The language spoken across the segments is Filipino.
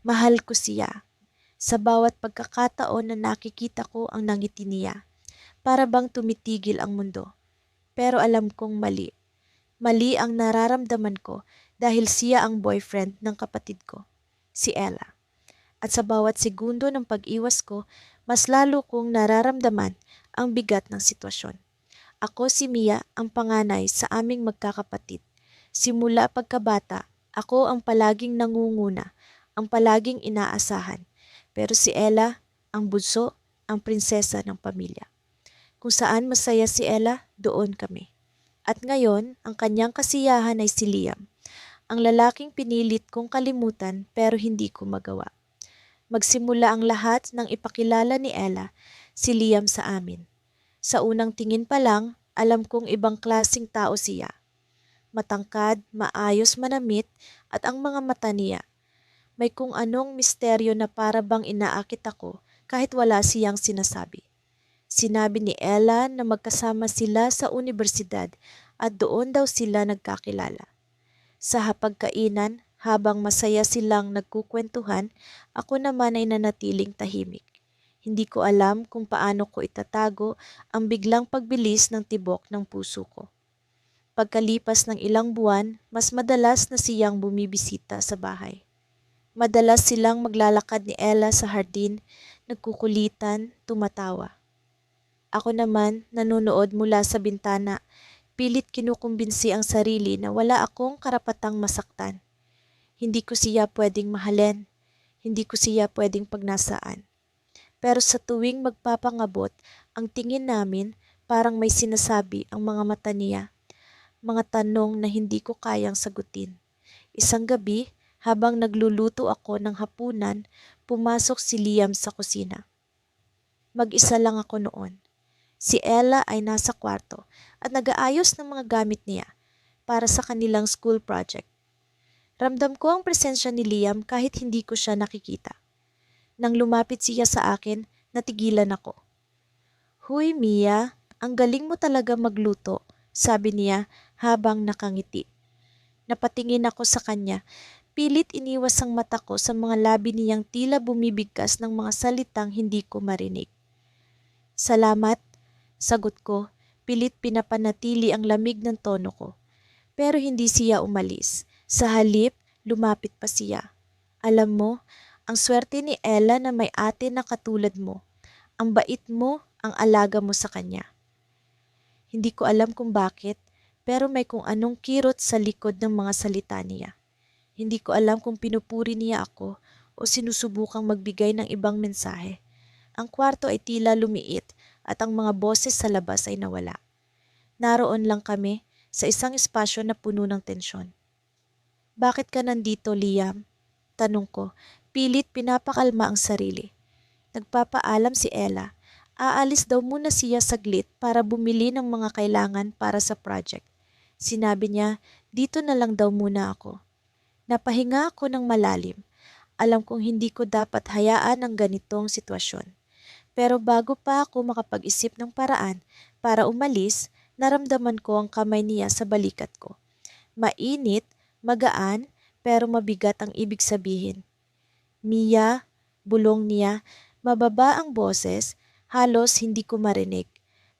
Mahal ko siya. Sa bawat pagkakataon na nakikita ko ang nangiti niya, para bang tumitigil ang mundo. Pero alam kong mali. Mali ang nararamdaman ko dahil siya ang boyfriend ng kapatid ko, si Ella. At sa bawat segundo ng pag-iwas ko, mas lalo kong nararamdaman ang bigat ng sitwasyon. Ako si Mia, ang panganay sa aming magkakapatid. Simula pagkabata, ako ang palaging nangunguna, ang palaging inaasahan. Pero si Ella, ang bunso, ang prinsesa ng pamilya. Kung saan masaya si Ella, doon kami. At ngayon, ang kanyang kasiyahan ay si Liam, ang lalaking pinilit kong kalimutan pero hindi ko magawa. Magsimula ang lahat ng ipakilala ni Ella, si Liam sa amin. Sa unang tingin pa lang, alam kong ibang klasing tao siya. Matangkad, maayos manamit at ang mga mata niya. May kung anong misteryo na para bang inaakit ako kahit wala siyang sinasabi. Sinabi ni Ella na magkasama sila sa universidad at doon daw sila nagkakilala. Sa hapagkainan, habang masaya silang nagkukwentuhan, ako naman ay nanatiling tahimik. Hindi ko alam kung paano ko itatago ang biglang pagbilis ng tibok ng puso ko. Pagkalipas ng ilang buwan, mas madalas na siyang bumibisita sa bahay. Madalas silang maglalakad ni Ella sa hardin, nagkukulitan, tumatawa. Ako naman, nanonood mula sa bintana, pilit kinukumbinsi ang sarili na wala akong karapatang masaktan. Hindi ko siya pwedeng mahalin, hindi ko siya pwedeng pagnasaan. Pero sa tuwing magpapangabot, ang tingin namin parang may sinasabi ang mga mata niya, mga tanong na hindi ko kayang sagutin. Isang gabi, habang nagluluto ako ng hapunan, pumasok si Liam sa kusina. Mag-isa lang ako noon. Si Ella ay nasa kwarto at nag-aayos ng mga gamit niya para sa kanilang school project. Ramdam ko ang presensya ni Liam kahit hindi ko siya nakikita. Nang lumapit siya sa akin, natigilan ako. "Huy Mia, ang galing mo talaga magluto," sabi niya habang nakangiti. Napatingin ako sa kanya, pilit iniwas ang mata ko sa mga labi niyang tila bumibigkas ng mga salitang hindi ko marinig. "Salamat," sagot ko, pilit pinapanatili ang lamig ng tono ko. Pero hindi siya umalis. Sa halip, lumapit pa siya. "Alam mo, ang swerte ni Ella na may ate na katulad mo. Ang bait mo, ang alaga mo sa kanya." Hindi ko alam kung bakit, pero may kung anong kirot sa likod ng mga salita niya. Hindi ko alam kung pinupuri niya ako o sinusubukang magbigay ng ibang mensahe. Ang kwarto ay tila lumiit at ang mga boses sa labas ay nawala. Naroon lang kami sa isang espasyo na puno ng tensyon. "Bakit ka nandito, Liam?" Tanong ko, pilit pinapakalma ang sarili. Nagpapaalam si Ella. Aalis daw muna siya saglit para bumili ng mga kailangan para sa project. Sinabi niya, dito na lang daw muna ako. Napahinga ako ng malalim. Alam kong hindi ko dapat hayaan ang ganitong sitwasyon. Pero bago pa ako makapag-isip ng paraan para umalis, naramdaman ko ang kamay niya sa balikat ko. Mainit, magaan, pero mabigat ang ibig sabihin. "Mia," bulong niya, mababa ang boses, halos hindi ko marinig.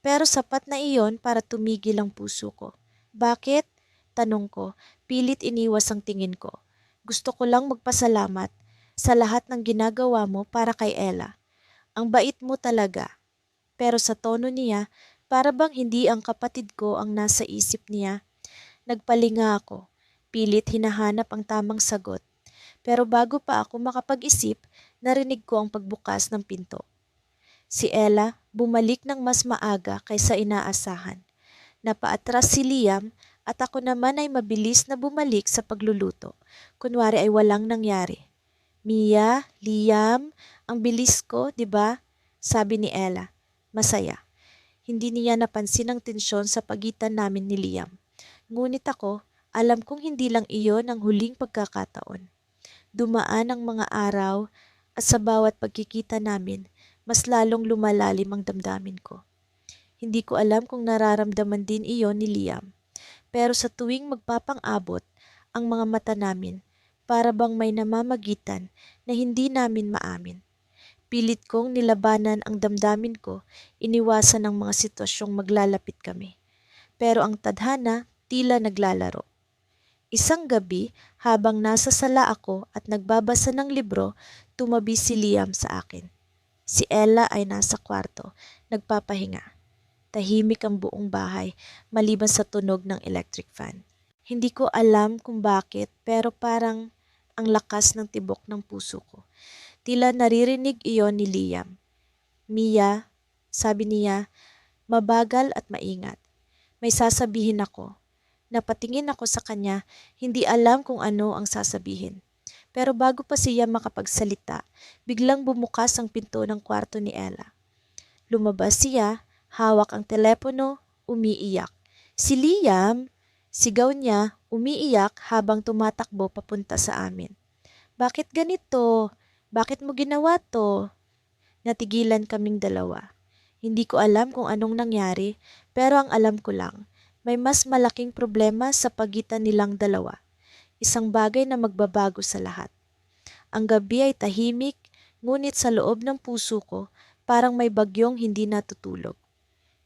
Pero sapat na iyon para tumigil ang puso ko. "Bakit?" tanong ko, pilit iniwas ang tingin ko. "Gusto ko lang magpasalamat sa lahat ng ginagawa mo para kay Ella. Ang bait mo talaga." Pero sa tono niya, para bang hindi ang kapatid ko ang nasa isip niya. Nagpalinga ako. Pilit hinahanap ang tamang sagot. Pero bago pa ako makapag-isip, narinig ko ang pagbukas ng pinto. Si Ella bumalik ng mas maaga kaysa inaasahan. Napaatras si Liam at ako naman ay mabilis na bumalik sa pagluluto. Kunwari ay walang nangyari. "Mia, Liam, ang bilis ko, di ba?" sabi ni Ella. Masaya. Hindi niya napansin ang tensyon sa pagitan namin ni Liam. Ngunit ako, alam kong hindi lang iyon ang huling pagkakataon. Dumaan ang mga araw at sa bawat pagkikita namin, mas lalong lumalalim ang damdamin ko. Hindi ko alam kung nararamdaman din iyon ni Liam. Pero sa tuwing magpapang-abot ang mga mata namin, para bang may namamagitan, na hindi namin maamin. Pilit kong nilabanan ang damdamin ko, iniwasan ang mga sitwasyong maglalapit kami. Pero ang tadhana tila naglalaro. Isang gabi, habang nasa sala ako at nagbabasa ng libro, tumabi si Liam sa akin. Si Ella ay nasa kwarto, nagpapahinga. Tahimik ang buong bahay, maliban sa tunog ng electric fan. Hindi ko alam kung bakit, pero parang ang lakas ng tibok ng puso ko. Tila naririnig iyon ni Liam. Mia, sabi niya, mabagal at maingat. May sasabihin ako. Napatingin ako sa kanya, hindi alam kung ano ang sasabihin. Pero bago pa siya makapagsalita, biglang bumukas ang pinto ng kwarto ni Ella. Lumabas siya, hawak ang telepono, umiiyak. Si Liam! Sigaw niya, umiiyak habang tumatakbo papunta sa amin. Bakit ganito? Bakit mo ginawa to? Natigilan kaming dalawa. Hindi ko alam kung anong nangyari, pero ang alam ko lang, may mas malaking problema sa pagitan nilang dalawa. Isang bagay na magbabago sa lahat. Ang gabi ay tahimik, ngunit sa loob ng puso ko, parang may bagyong hindi natutulog.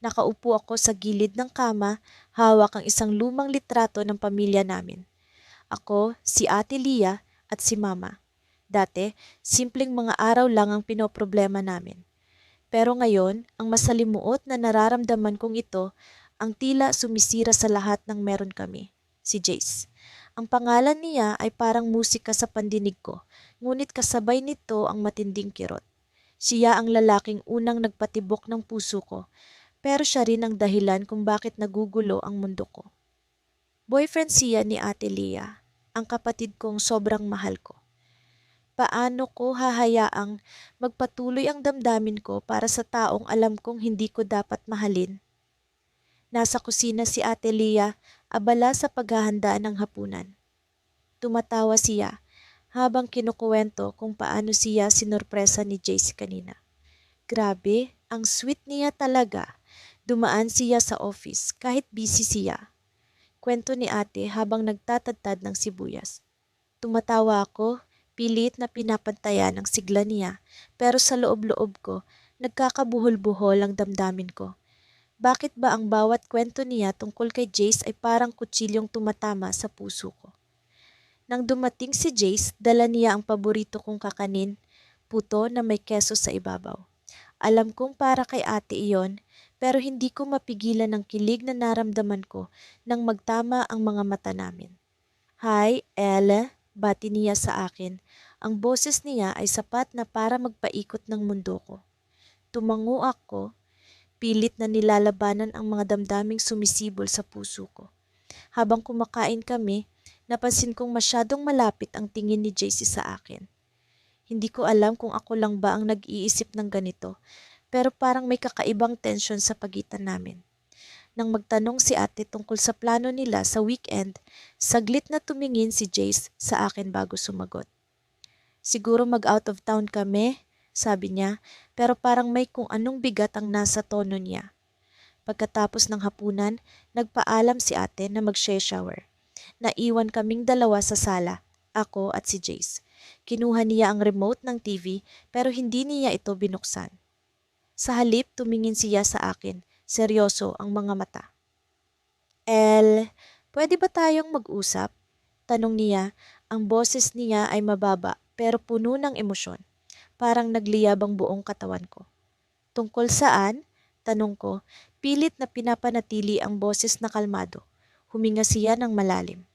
Nakaupo ako sa gilid ng kama, hawak ang isang lumang litrato ng pamilya namin. Ako, si Ate Lia at si Mama. Dati, simpleng mga araw lang ang pinoproblema namin. Pero ngayon, ang masalimuot na nararamdaman kong ito, ang tila sumisira sa lahat ng meron kami, si Jace. Ang pangalan niya ay parang musika sa pandinig ko, ngunit kasabay nito ang matinding kirot. Siya ang lalaking unang nagpatibok ng puso ko, pero siya rin ang dahilan kung bakit nagugulo ang mundo ko. Boyfriend siya ni Ate Lia, ang kapatid kong sobrang mahal ko. Paano ko hahayaang magpatuloy ang damdamin ko para sa taong alam kong hindi ko dapat mahalin? Nasa kusina si Ate Lia, abala sa paghahanda ng hapunan. Tumatawa siya habang kinukuwento kung paano siya sinurpresa ni Jace kanina. Grabe, ang sweet niya talaga. Dumaan siya sa office kahit busy siya. Kwento ni ate habang nagtatadtad ng sibuyas. Tumatawa ako, pilit na pinapantayan ang sigla niya, pero sa loob-loob ko, nagkakabuhol-buhol ang damdamin ko. Bakit ba ang bawat kwento niya tungkol kay Jace ay parang kutsilyong tumatama sa puso ko? Nang dumating si Jace, dala niya ang paborito kong kakanin, puto na may keso sa ibabaw. Alam kong para kay ate iyon, pero hindi ko mapigilan ang kilig na naramdaman ko nang magtama ang mga mata namin. Hi, Elle, bati niya sa akin. Ang boses niya ay sapat na para magpaikot ng mundo ko. Tumango ako, pilit na nilalabanan ang mga damdaming sumisibol sa puso ko. Habang kumakain kami, napansin kong masyadong malapit ang tingin ni JC sa akin. Hindi ko alam kung ako lang ba ang nag-iisip ng ganito, pero parang may kakaibang tensyon sa pagitan namin. Nang magtanong si ate tungkol sa plano nila sa weekend, saglit na tumingin si Jace sa akin bago sumagot. Siguro mag-out of town kami, sabi niya, pero parang may kung anong bigat ang nasa tono niya. Pagkatapos ng hapunan, nagpaalam si ate na mag-shower. Naiwan kaming dalawa sa sala, ako at si Jace. Kinuha niya ang remote ng TV pero hindi niya ito binuksan. Sa halip, tumingin siya sa akin, seryoso ang mga mata. El, pwede ba tayong mag-usap? Tanong niya, ang boses niya ay mababa pero puno ng emosyon. Parang nagliyab ang buong katawan ko. Tungkol saan? Tanong ko, pilit na pinapanatili ang boses na kalmado. Huminga siya ng malalim.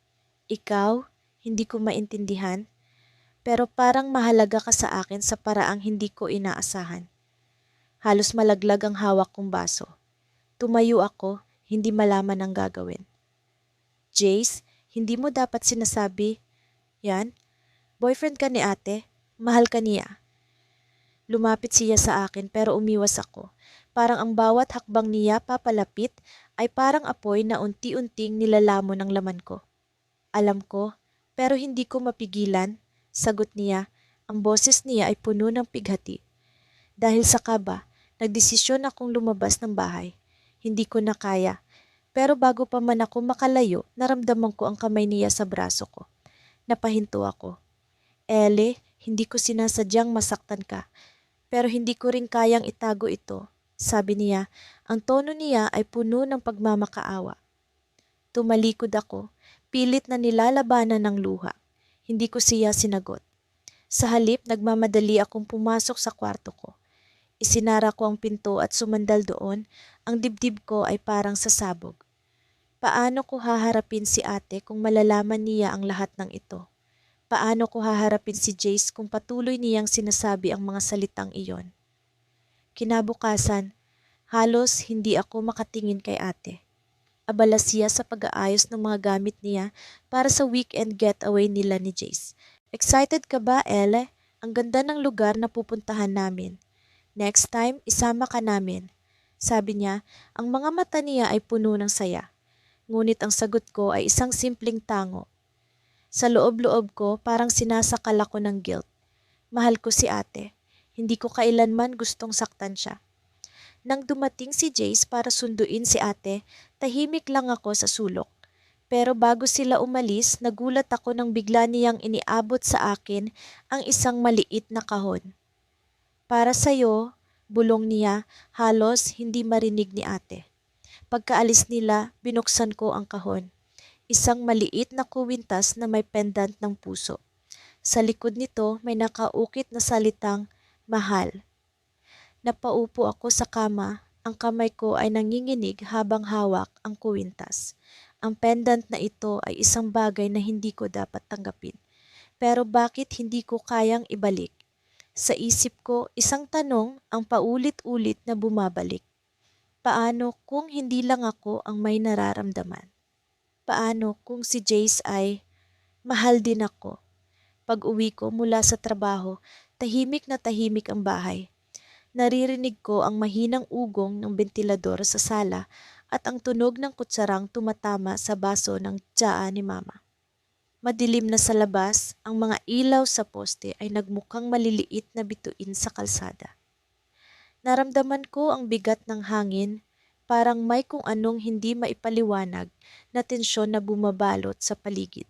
Ikaw, hindi ko maintindihan, pero parang mahalaga ka sa akin sa paraang hindi ko inaasahan. Halos malaglag ang hawak kong baso. Tumayo ako, hindi malaman ang gagawin. Jace, hindi mo dapat sinasabi. Yan, boyfriend ka ni ate, mahal ka niya. Lumapit siya sa akin pero umiwas ako. Parang ang bawat hakbang niya papalapit ay parang apoy na unti-unting nilalamon ang laman ko. Alam ko, pero hindi ko mapigilan, sagot niya. Ang boses niya ay puno ng pighati. Dahil sa kaba, nagdesisyon akong lumabas ng bahay. Hindi ko na kaya. Pero bago pa man ako makalayo, naramdaman ko ang kamay niya sa braso ko. Napahinto ako. Ele, Hindi ko sinasadyang masaktan ka, pero hindi ko rin kayang itago ito, sabi niya. Ang tono niya ay puno ng pagmamakaawa. Tumalikod ako, pilit na nilalabanan ng luha. Hindi ko siya sinagot. Sa halip, nagmamadali akong pumasok sa kwarto ko. Isinara ko ang pinto at sumandal doon, ang dibdib ko ay parang sasabog. Paano ko haharapin si ate kung malalaman niya ang lahat ng ito? Paano ko haharapin si Jace kung patuloy niyang sinasabi ang mga salitang iyon? Kinabukasan, halos hindi ako makatingin kay ate. Abala siya sa pag-aayos ng mga gamit niya para sa weekend getaway nila ni Jace. Excited ka ba, Elle? Ang ganda ng lugar na pupuntahan namin. Next time, isama ka namin. Sabi niya, ang mga mata niya ay puno ng saya. Ngunit ang sagot ko ay isang simpleng tango. Sa loob-loob ko, parang sinasakal ako ng guilt. Mahal ko si ate. Hindi ko kailanman gustong saktan siya. Nang dumating si Jace para sunduin si ate, tahimik lang ako sa sulok. Pero bago sila umalis, nagulat ako nang bigla niyang iniabot sa akin ang isang maliit na kahon. Para sa'yo, bulong niya, halos hindi marinig ni ate. Pagkaalis nila, binuksan ko ang kahon. Isang maliit na kuwintas na may pendant ng puso. Sa likod nito may nakaukit na salitang, mahal. Napaupo ako sa kama, ang kamay ko ay nanginginig habang hawak ang kuwintas. Ang pendant na ito ay isang bagay na hindi ko dapat tanggapin. Pero bakit hindi ko kayang ibalik? Sa isip ko, isang tanong ang paulit-ulit na bumabalik. Paano kung hindi lang ako ang may nararamdaman? Paano kung si Jace ay mahal din ako? Pag-uwi ko mula sa trabaho, tahimik na tahimik ang bahay. Naririnig ko ang mahinang ugong ng bentilador sa sala at ang tunog ng kutsarang tumatama sa baso ng tsaa ni Mama. Madilim na sa labas, ang mga ilaw sa poste ay nagmukhang maliliit na bituin sa kalsada. Naramdaman ko ang bigat ng hangin, parang may kung anong hindi maipaliwanag na tensyon na bumabalot sa paligid.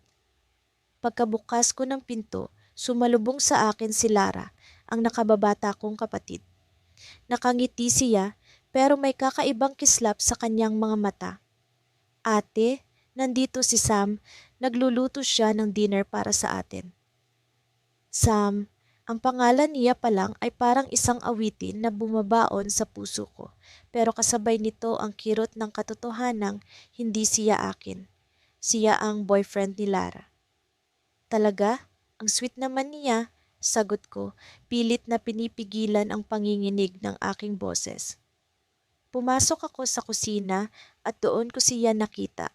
Pagkabukas ko ng pinto, sumalubong sa akin si Lara, ang nakababata kong kapatid. Nakangiti siya pero may kakaibang kislap sa kanyang mga mata. Ate, nandito si Sam, nagluluto siya ng dinner para sa atin. Sam, ang pangalan niya pa lang ay parang isang awitin na bumabaon sa puso ko, pero kasabay nito ang kirot ng katotohanang hindi siya akin. Siya ang boyfriend ni Lara. Talaga? Ang sweet naman niya, sagot ko, pilit na pinipigilan ang panginginig ng aking boses. Pumasok ako sa kusina at doon ko siya nakita.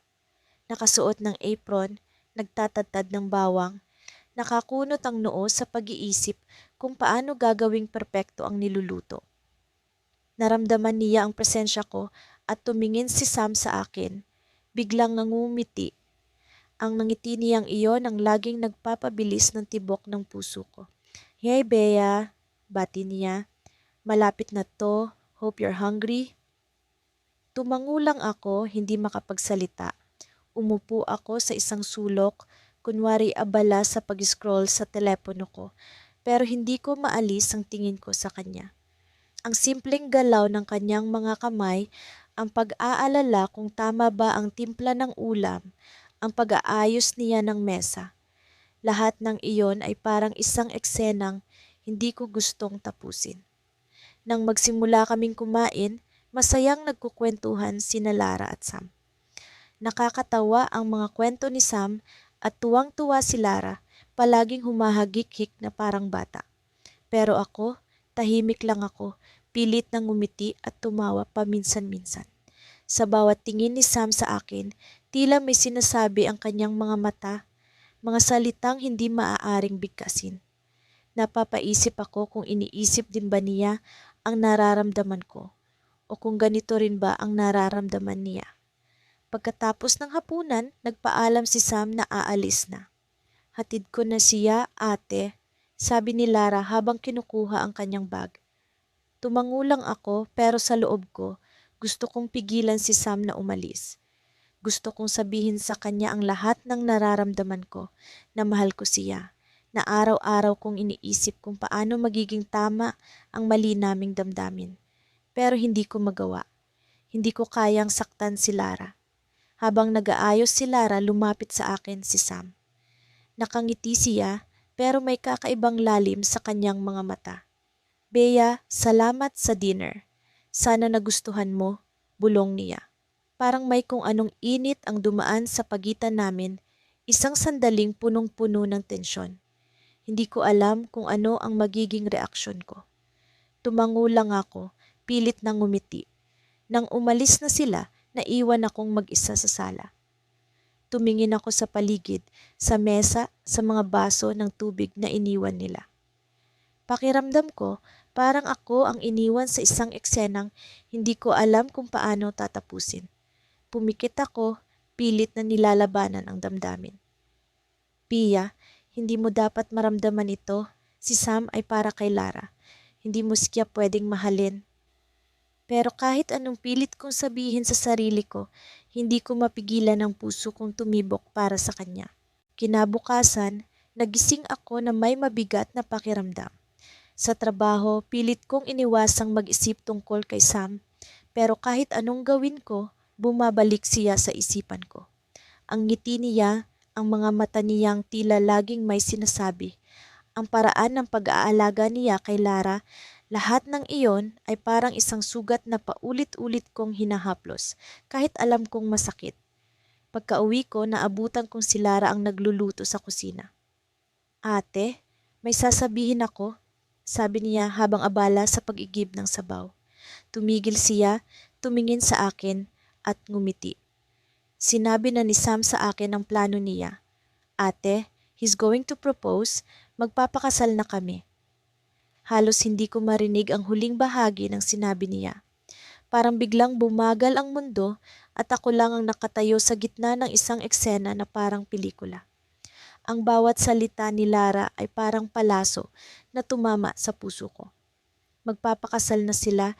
Nakasuot ng apron, nagtatadtad ng bawang, nakakunot ang noo sa pag-iisip kung paano gagawing perpekto ang niluluto. Naramdaman niya ang presensya ko at tumingin si Sam sa akin. Biglang ngumiti. Ang nangiti niyang iyon ang laging nagpapabilis ng tibok ng puso ko. Hey Bea, bati niya. Malapit na to, hope you're hungry. Tumango lang ako, hindi makapagsalita. Umupo ako sa isang sulok, kunwari abala sa pag-scroll sa telepono ko, pero hindi ko maalis ang tingin ko sa kanya. Ang simpleng galaw ng kanyang mga kamay, ang pag-aalala kung tama ba ang timpla ng ulam, ang pag-aayos niya ng mesa. Lahat ng iyon ay parang isang eksenang hindi ko gustong tapusin. Nang magsimula kaming kumain, masayang nagkukwentuhan sina Lara at Sam. Nakakatawa ang mga kwento ni Sam at tuwang-tuwa si Lara, palaging humahagik-hik na parang bata. Pero ako, tahimik lang ako, pilit na ngumiti at tumawa paminsan-minsan. Sa bawat tingin ni Sam sa akin, tila may sinasabi ang kanyang mga mata, mga salitang hindi maaaring bigkasin. Napapaisip ako kung iniisip din ba niya ang nararamdaman ko o kung ganito rin ba ang nararamdaman niya. Pagkatapos ng hapunan, nagpaalam si Sam na aalis na. Hatid ko na siya, ate, sabi ni Lara habang kinukuha ang kanyang bag. Tumango lang ako pero sa loob ko, gusto kong pigilan si Sam na umalis. Gusto kong sabihin sa kanya ang lahat ng nararamdaman ko, na mahal ko siya, na araw-araw kong iniisip kung paano magiging tama ang mali naming damdamin. Pero hindi ko magawa. Hindi ko kayang saktan si Lara. Habang nag-aayos si Lara, lumapit sa akin si Sam. Nakangiti siya pero may kakaibang lalim sa kanyang mga mata. Bea, salamat sa dinner. Sana nagustuhan mo, bulong niya. Parang may kung anong init ang dumaan sa pagitan namin, isang sandaling punong-puno ng tensyon. Hindi ko alam kung ano ang magiging reaksyon ko. Tumango lang ako, pilit na ngumiti. Nang umalis na sila, naiwan akong mag-isa sa sala. Tumingin ako sa paligid, sa mesa, sa mga baso ng tubig na iniwan nila. Pakiramdam ko, parang ako ang iniwan sa isang eksenang hindi ko alam kung paano tatapusin. Pumikit ako, pilit na nilalabanan ang damdamin. Pia, hindi mo dapat maramdaman ito. Si Sam ay para kay Lara. Hindi mo siya pwedeng mahalin. Pero kahit anong pilit kong sabihin sa sarili ko, hindi ko mapigilan ang puso kong tumibok para sa kanya. Kinabukasan, nagising ako na may mabigat na pakiramdam. Sa trabaho, pilit kong iniwasang mag-isip tungkol kay Sam, pero kahit anong gawin ko, bumabalik siya sa isipan ko. Ang ngiti niya, ang mga mata niyang tila laging may sinasabi, ang paraan ng pag-aalaga niya kay Lara, lahat ng iyon ay parang isang sugat na paulit-ulit kong hinahaplos, kahit alam kong masakit. Pagka-uwi ko, naabutan kong si Lara ang nagluluto sa kusina. Ate, may sasabihin ako, sabi niya habang abala sa pag-igib ng sabaw. Tumigil siya, tumingin sa akin at ngumiti. Sinabi na ni Sam sa akin ang plano niya. Ate, he's going to propose, magpapakasal na kami. Halos hindi ko marinig ang huling bahagi ng sinabi niya. Parang biglang bumagal ang mundo at ako lang ang nakatayo sa gitna ng isang eksena na parang pelikula. Ang bawat salita ni Lara ay parang palaso na tumama sa puso ko. Magpapakasal na sila.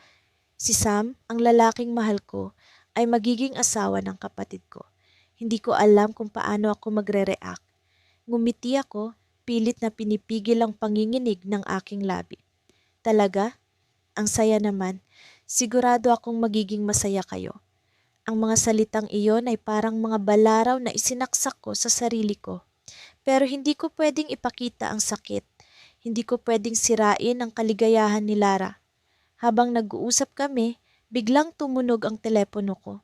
Si Sam, ang lalaking mahal ko, ay magiging asawa ng kapatid ko. Hindi ko alam kung paano ako magre-react. Ngumiti ako, pilit na pinipigil ang panginginig ng aking labi. Talaga? Ang saya naman. Sigurado akong magiging masaya kayo. Ang mga salitang iyon ay parang mga balaraw na isinaksak ko sa sarili ko. Pero hindi ko pwedeng ipakita ang sakit. Hindi ko pwedeng sirain ang kaligayahan ni Lara. Habang nag-uusap kami, biglang tumunog ang telepono ko.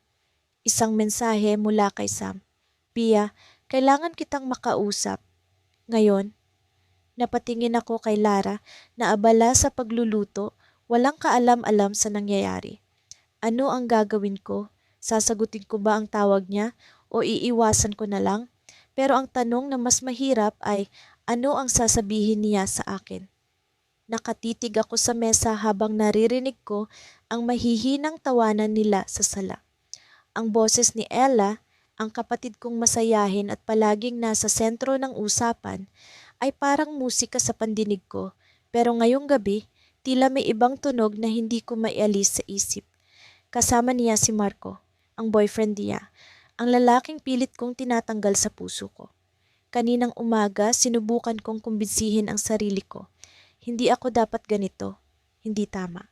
Isang mensahe mula kay Sam. Pia, kailangan kitang makausap. Ngayon, napatingin ako kay Lara na abala sa pagluluto, walang kaalam-alam sa nangyayari. Ano ang gagawin ko? Sasagutin ko ba ang tawag niya o iiwasan ko na lang? Pero ang tanong na mas mahirap ay ano ang sasabihin niya sa akin? Nakatitig ako sa mesa habang naririnig ko ang mahihinang tawanan nila sa sala. Ang boses ni Ella, ang kapatid kong masayahin at palaging nasa sentro ng usapan, ay parang musika sa pandinig ko. Pero ngayong gabi, tila may ibang tunog na hindi ko maialis sa isip. Kasama niya si Marco, ang boyfriend niya, ang lalaking pilit kong tinatanggal sa puso ko. Kaninang umaga, sinubukan kong kumbinsihin ang sarili ko. Hindi ako dapat ganito. Hindi tama.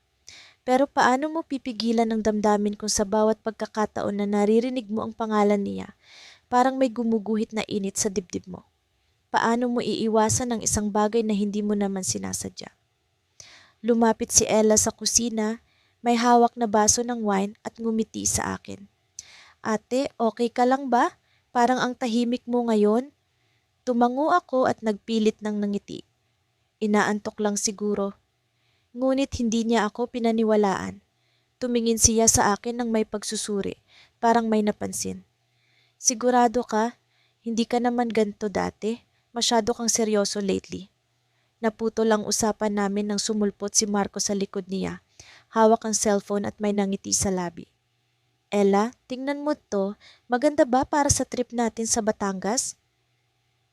Pero paano mo pipigilan ang damdamin kung sa bawat pagkakataon na naririnig mo ang pangalan niya, parang may gumuguhit na init sa dibdib mo? Paano mo iiwasan ang isang bagay na hindi mo naman sinasadya? Lumapit si Ella sa kusina, may hawak na baso ng wine at ngumiti sa akin. Ate, okay ka lang ba? Parang ang tahimik mo ngayon. Tumango ako at nagpilit ng nangiti. Inaantok lang siguro. Ngunit hindi niya ako pinaniwalaan. Tumingin siya sa akin ng may pagsusuri, parang may napansin. Sigurado ka? Hindi ka naman ganito dati? Masyado kang seryoso lately. Naputol ang usapan namin nang sumulpot si Marco sa likod niya. Hawak ang cellphone at may nangiti sa labi. Ella, tingnan mo to. Maganda ba para sa trip natin sa Batangas?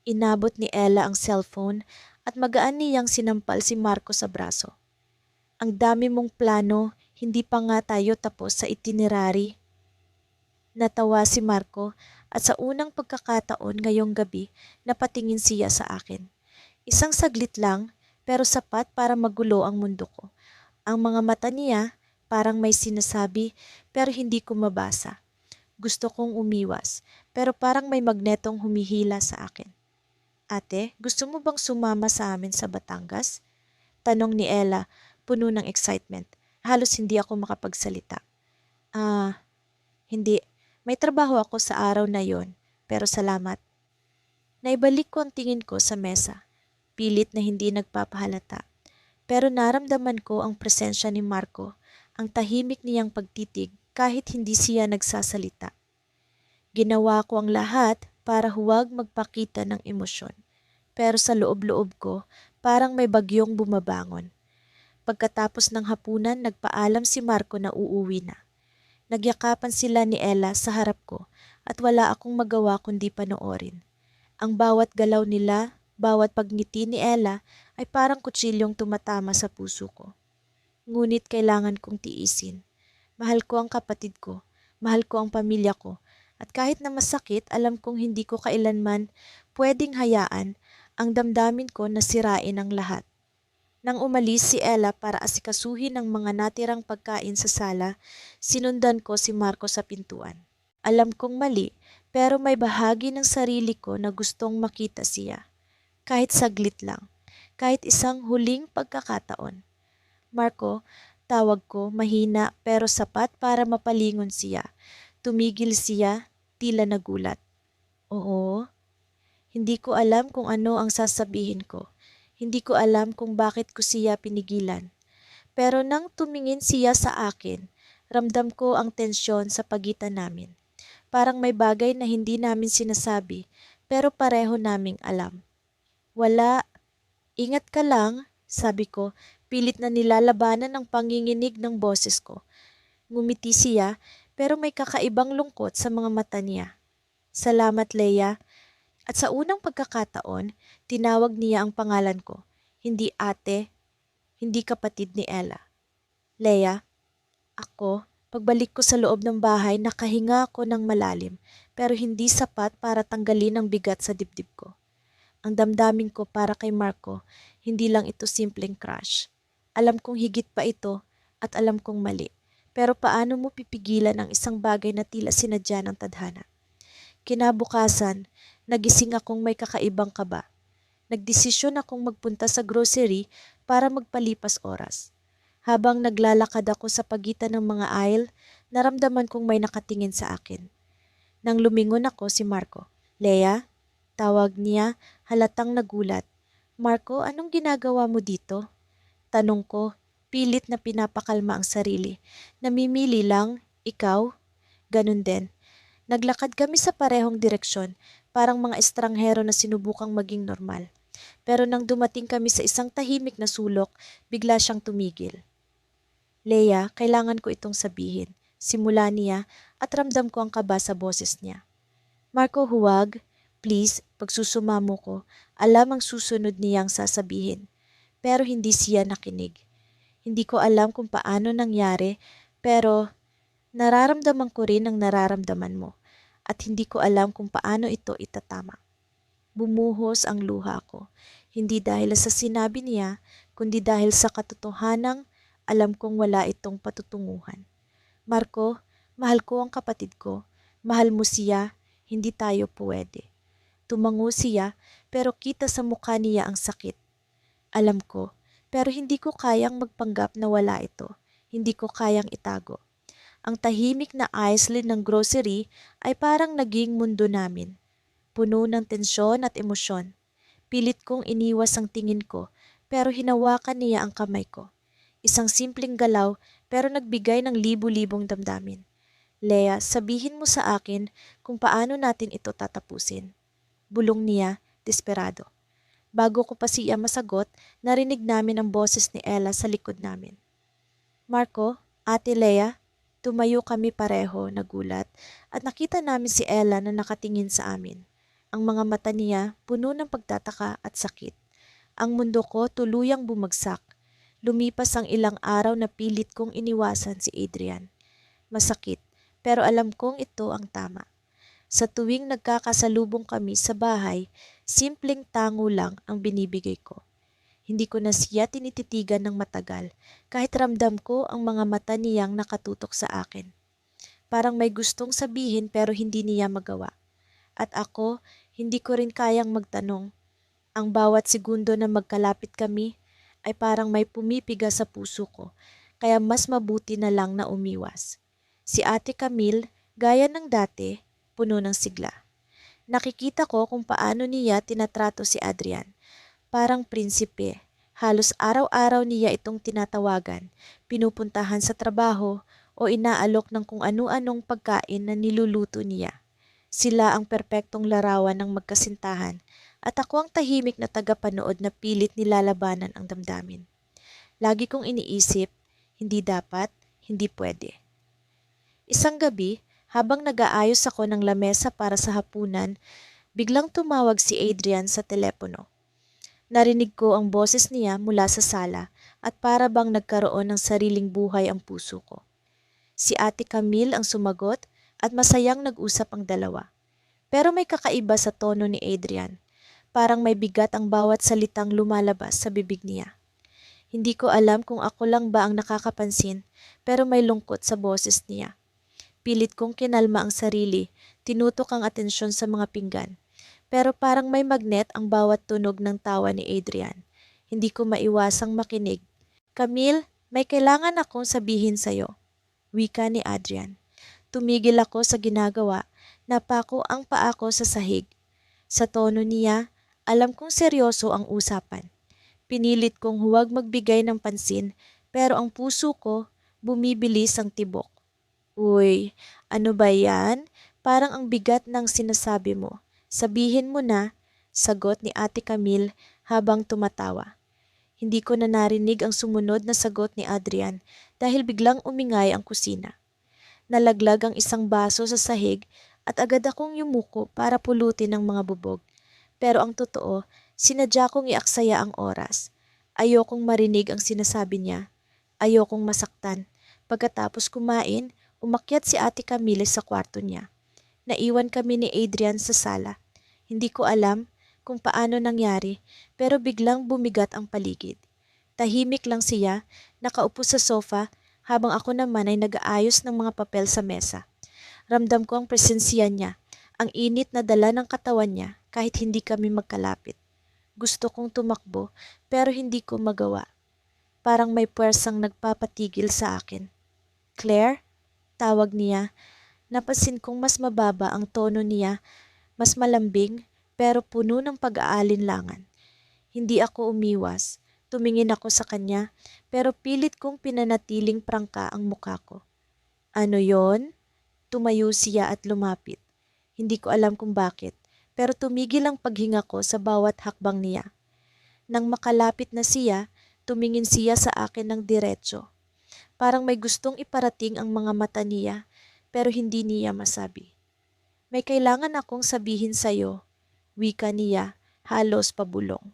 Inabot ni Ella ang cellphone at magaan niyang sinampal si Marco sa braso. Ang dami mong plano, hindi pa nga tayo tapos sa itinerary. Natawa si Marco at sa unang pagkakataon ngayong gabi napatingin siya sa akin. Isang saglit lang, pero sapat para magulo ang mundo ko. Ang mga mata niya parang may sinasabi pero hindi ko mabasa. Gusto kong umiwas, pero parang may magnetong humihila sa akin. Ate, gusto mo bang sumama sa amin sa Batangas? Tanong ni Ella, puno ng excitement. Halos hindi ako makapagsalita. Hindi. May trabaho ako sa araw na yon, pero salamat. Naibalik ko ang tingin ko sa mesa. Pilit na hindi nagpapahalata. Pero naramdaman ko ang presensya ni Marco, ang tahimik niyang pagtitig kahit hindi siya nagsasalita. Ginawa ko ang lahat para huwag magpakita ng emosyon. Pero sa loob-loob ko, parang may bagyong bumabangon. Pagkatapos ng hapunan, nagpaalam si Marco na uuwi na. Nagyakapan sila ni Ella sa harap ko at wala akong magawa kundi panoorin. Ang bawat galaw nila, bawat pagngiti ni Ella ay parang kutsilyong tumatama sa puso ko. Ngunit kailangan kong tiisin. Mahal ko ang kapatid ko, mahal ko ang pamilya ko, at kahit na masakit, alam kong hindi ko kailanman pwedeng hayaan ang damdamin ko na sirain ang lahat. Nang umalis si Ella para asikasuhin ang mga natirang pagkain sa sala, sinundan ko si Marco sa pintuan. Alam kong mali, pero may bahagi ng sarili ko na gustong makita siya. Kahit saglit lang, kahit isang huling pagkakataon. Marco, tawag ko, mahina pero sapat para mapalingon siya. Tumigil siya, tila nagulat. Oo, hindi ko alam kung ano ang sasabihin ko. Hindi ko alam kung bakit ko siya pinigilan. Pero nang tumingin siya sa akin, ramdam ko ang tensyon sa pagitan namin. Parang may bagay na hindi namin sinasabi, pero pareho naming alam. Wala, ingat ka lang, sabi ko, pilit na nilalabanan ang panginginig ng boses ko. Ngumiti siya, pero may kakaibang lungkot sa mga mata niya. Salamat, Leia. At sa unang pagkakataon, tinawag niya ang pangalan ko. Hindi ate, hindi kapatid ni Ella. Leia, ako, pagbalik ko sa loob ng bahay, nakahinga ako ng malalim, pero hindi sapat para tanggalin ang bigat sa dibdib ko. Ang damdamin ko para kay Marco, hindi lang ito simpleng crush. Alam kong higit pa ito at alam kong mali. Pero paano mo pipigilan ang isang bagay na tila sinadya ng tadhana? Kinabukasan, nagising akong may kakaibang kaba. Nagdesisyon akong magpunta sa grocery para magpalipas oras. Habang naglalakad ako sa pagitan ng mga aisle, naramdaman kong may nakatingin sa akin. Nang lumingon ako si Marco. Leia, tawag niya, halatang nagulat. Marco, anong ginagawa mo dito? Tanong ko, pilit na pinapakalma ang sarili. Namimili lang, ikaw? Ganun din. Naglakad kami sa parehong direksyon, parang mga estranghero na sinubukang maging normal. Pero nang dumating kami sa isang tahimik na sulok, bigla siyang tumigil. Leia, kailangan ko itong sabihin. Simula niya at ramdam ko ang kaba sa boses niya. Marco, huwag. Please, pagsusumamo ko, alam ang susunod niyang sasabihin. Pero hindi siya nakinig. Hindi ko alam kung paano nangyari, pero nararamdaman ko rin ang nararamdaman mo at hindi ko alam kung paano ito itatama. Bumuhos ang luha ko, hindi dahil sa sinabi niya, kundi dahil sa katotohanang alam kong wala itong patutunguhan. Marco, mahal ko ang kapatid ko. Mahal mo siya, hindi tayo pwede. Tumango siya, pero kita sa mukha niya ang sakit. Alam ko, pero hindi ko kayang magpanggap na wala ito. Hindi ko kayang itago. Ang tahimik na aisle ng grocery ay parang naging mundo namin. Puno ng tensyon at emosyon. Pilit kong iniwas ang tingin ko, pero hinawakan niya ang kamay ko. Isang simpleng galaw, pero nagbigay ng libu-libong damdamin. Leia, sabihin mo sa akin kung paano natin ito tatapusin. Bulong niya, desperado. Bago ko pa siya masagot, narinig namin ang boses ni Ella sa likod namin. Marco, Ate Leia, tumayo kami pareho, nagulat, at nakita namin si Ella na nakatingin sa amin. Ang mga mata niya puno ng pagtataka at sakit. Ang mundo ko tuluyang bumagsak. Lumipas ang ilang araw na pilit kong iniwasan si Adrian. Masakit, pero alam kong ito ang tama. Sa tuwing nagkakasalubong kami sa bahay, simpleng tango lang ang binibigay ko. Hindi ko na siya tinititigan ng matagal kahit ramdam ko ang mga mata niyang nakatutok sa akin. Parang may gustong sabihin pero hindi niya magawa. At ako, hindi ko rin kayang magtanong. Ang bawat segundo na magkalapit kami ay parang may pumipiga sa puso ko, kaya mas mabuti na lang na umiwas. Si Ate Camille, gaya ng dati, puno ng sigla. Nakikita ko kung paano niya tinatrato si Adrian. Parang prinsipe. Halos araw-araw niya itong tinatawagan, pinupuntahan sa trabaho o inaalok ng kung ano-anong pagkain na niluluto niya. Sila ang perpektong larawan ng magkasintahan at ako ang tahimik na tagapanood na pilit nilalabanan ang damdamin. Lagi kong iniisip, hindi dapat, hindi pwede. Isang gabi, habang nag-aayos ako ng lamesa para sa hapunan, biglang tumawag si Adrian sa telepono. Narinig ko ang boses niya mula sa sala at para bang nagkaroon ng sariling buhay ang puso ko. Si Ate Camille ang sumagot at masayang nag-usap ang dalawa. Pero may kakaiba sa tono ni Adrian. Parang may bigat ang bawat salitang lumalabas sa bibig niya. Hindi ko alam kung ako lang ba ang nakakapansin, pero may lungkot sa boses niya. Pilit kong kinalma ang sarili, tinutok ang atensyon sa mga pinggan. Pero parang may magnet ang bawat tunog ng tawa ni Adrian. Hindi ko maiwasang makinig. Camille, may kailangan akong sabihin sa'yo. Wika ni Adrian. Tumigil ako sa ginagawa, napako ang paa ko sa sahig. Sa tono niya, alam kong seryoso ang usapan. Pinilit kong huwag magbigay ng pansin, pero ang puso ko, bumibilis ang tibok. Uy, ano ba yan? Parang ang bigat ng sinasabi mo. Sabihin mo na, sagot ni Ate Camille habang tumatawa. Hindi ko na narinig ang sumunod na sagot ni Adrian dahil biglang umingay ang kusina. Nalaglag ang isang baso sa sahig at agad akong yumuko para pulutin ang mga bubog. Pero ang totoo, sinadya kong iaksaya ang oras. Ayokong marinig ang sinasabi niya. Ayokong masaktan. Pagkatapos kumain, umakyat si Ate Camille sa kwarto niya. Naiwan kami ni Adrian sa sala. Hindi ko alam kung paano nangyari pero biglang bumigat ang paligid. Tahimik lang siya, nakaupo sa sofa habang ako naman ay nag-aayos ng mga papel sa mesa. Ramdam ko ang presensya niya, ang init na dala ng katawan niya kahit hindi kami magkalapit. Gusto kong tumakbo pero hindi ko magawa. Parang may puwersang nagpapatigil sa akin. Claire? Tawag niya. Napansin kong mas mababa ang tono niya, mas malambing pero puno ng pag-aalinlangan. Hindi ako umiwas. Tumingin ako sa kanya pero pilit kong pinanatiling prangka ang mukha ko. Ano yon? Tumayo siya at lumapit. Hindi ko alam kung bakit pero tumigil ang paghinga ko sa bawat hakbang niya. Nang makalapit na siya, tumingin siya sa akin ng diretso. Parang may gustong iparating ang mga mata niya pero hindi niya masabi. May kailangan akong sabihin sa'yo, wika niya, halos pabulong.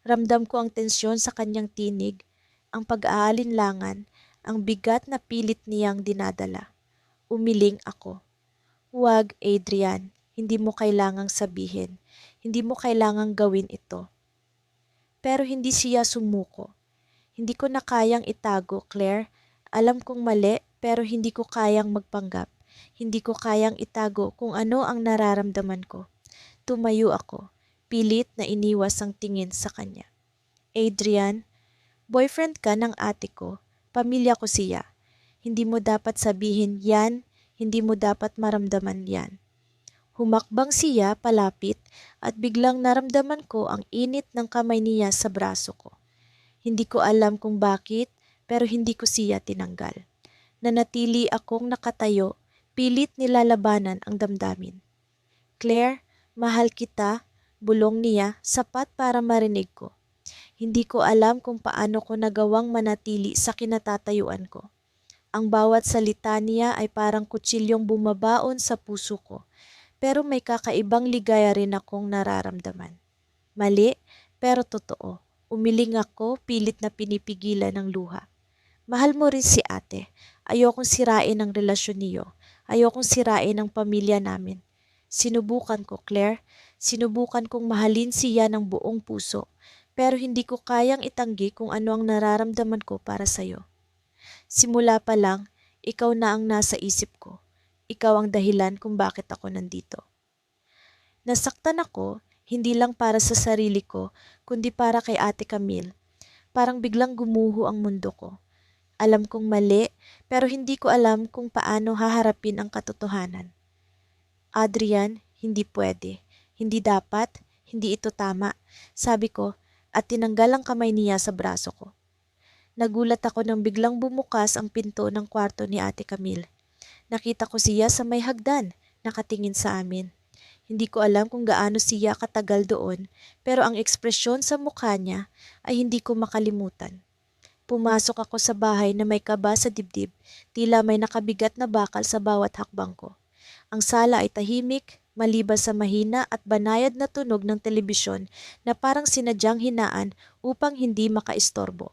Ramdam ko ang tensyon sa kanyang tinig, ang pag-aalinlangan, ang bigat na pilit niyang dinadala. Umiling ako. Huwag, Adrian, hindi mo kailangang sabihin. Hindi mo kailangang gawin ito. Pero hindi siya sumuko. Hindi ko na kayang itago, Claire. Alam kong mali pero hindi ko kayang magpanggap. Hindi ko kayang itago kung ano ang nararamdaman ko. Tumayo ako, pilit na iniwas ang tingin sa kanya. Adrian, boyfriend ka ng ate ko, pamilya ko siya. Hindi mo dapat sabihin yan, hindi mo dapat maramdaman yan. Humakbang siya palapit at biglang naramdaman ko ang init ng kamay niya sa braso ko. Hindi ko alam kung bakit pero hindi ko siya tinanggal. Nanatili akong nakatayo, pilit nilalabanan ang damdamin. Claire, mahal kita, bulong niya, sapat para marinig ko. Hindi ko alam kung paano ko nagawang manatili sa kinatatayuan ko. Ang bawat salita niya ay parang kutsilyong bumabaon sa puso ko, pero may kakaibang ligaya rin akong nararamdaman. Mali, pero totoo. Umiling ako, pilit na pinipigilan ng luha. Mahal mo rin si ate. Ayokong sirain ang relasyon niyo. Ayokong sirain ang pamilya namin. Sinubukan ko, Claire. Sinubukan kong mahalin siya ng buong puso. Pero hindi ko kayang itanggi kung ano ang nararamdaman ko para sa'yo. Simula pa lang, ikaw na ang nasa isip ko. Ikaw ang dahilan kung bakit ako nandito. Nasaktan ako, hindi lang para sa sarili ko, kundi para kay Ate Camille. Parang biglang gumuho ang mundo ko. Alam kong mali, pero hindi ko alam kung paano haharapin ang katotohanan. Adrian, hindi pwede. Hindi dapat. Hindi ito tama. Sabi ko, at tinanggal ang kamay niya sa braso ko. Nagulat ako nang biglang bumukas ang pinto ng kwarto ni Ate Camille. Nakita ko siya sa may hagdan, nakatingin sa amin. Hindi ko alam kung gaano siya katagal doon, pero ang ekspresyon sa mukha niya ay hindi ko makalimutan. Pumasok ako sa bahay na may kaba sa dibdib, tila may nakabigat na bakal sa bawat hakbang ko. Ang sala ay tahimik, maliban sa mahina at banayad na tunog ng telebisyon na parang sinadyang hinaan upang hindi makaistorbo.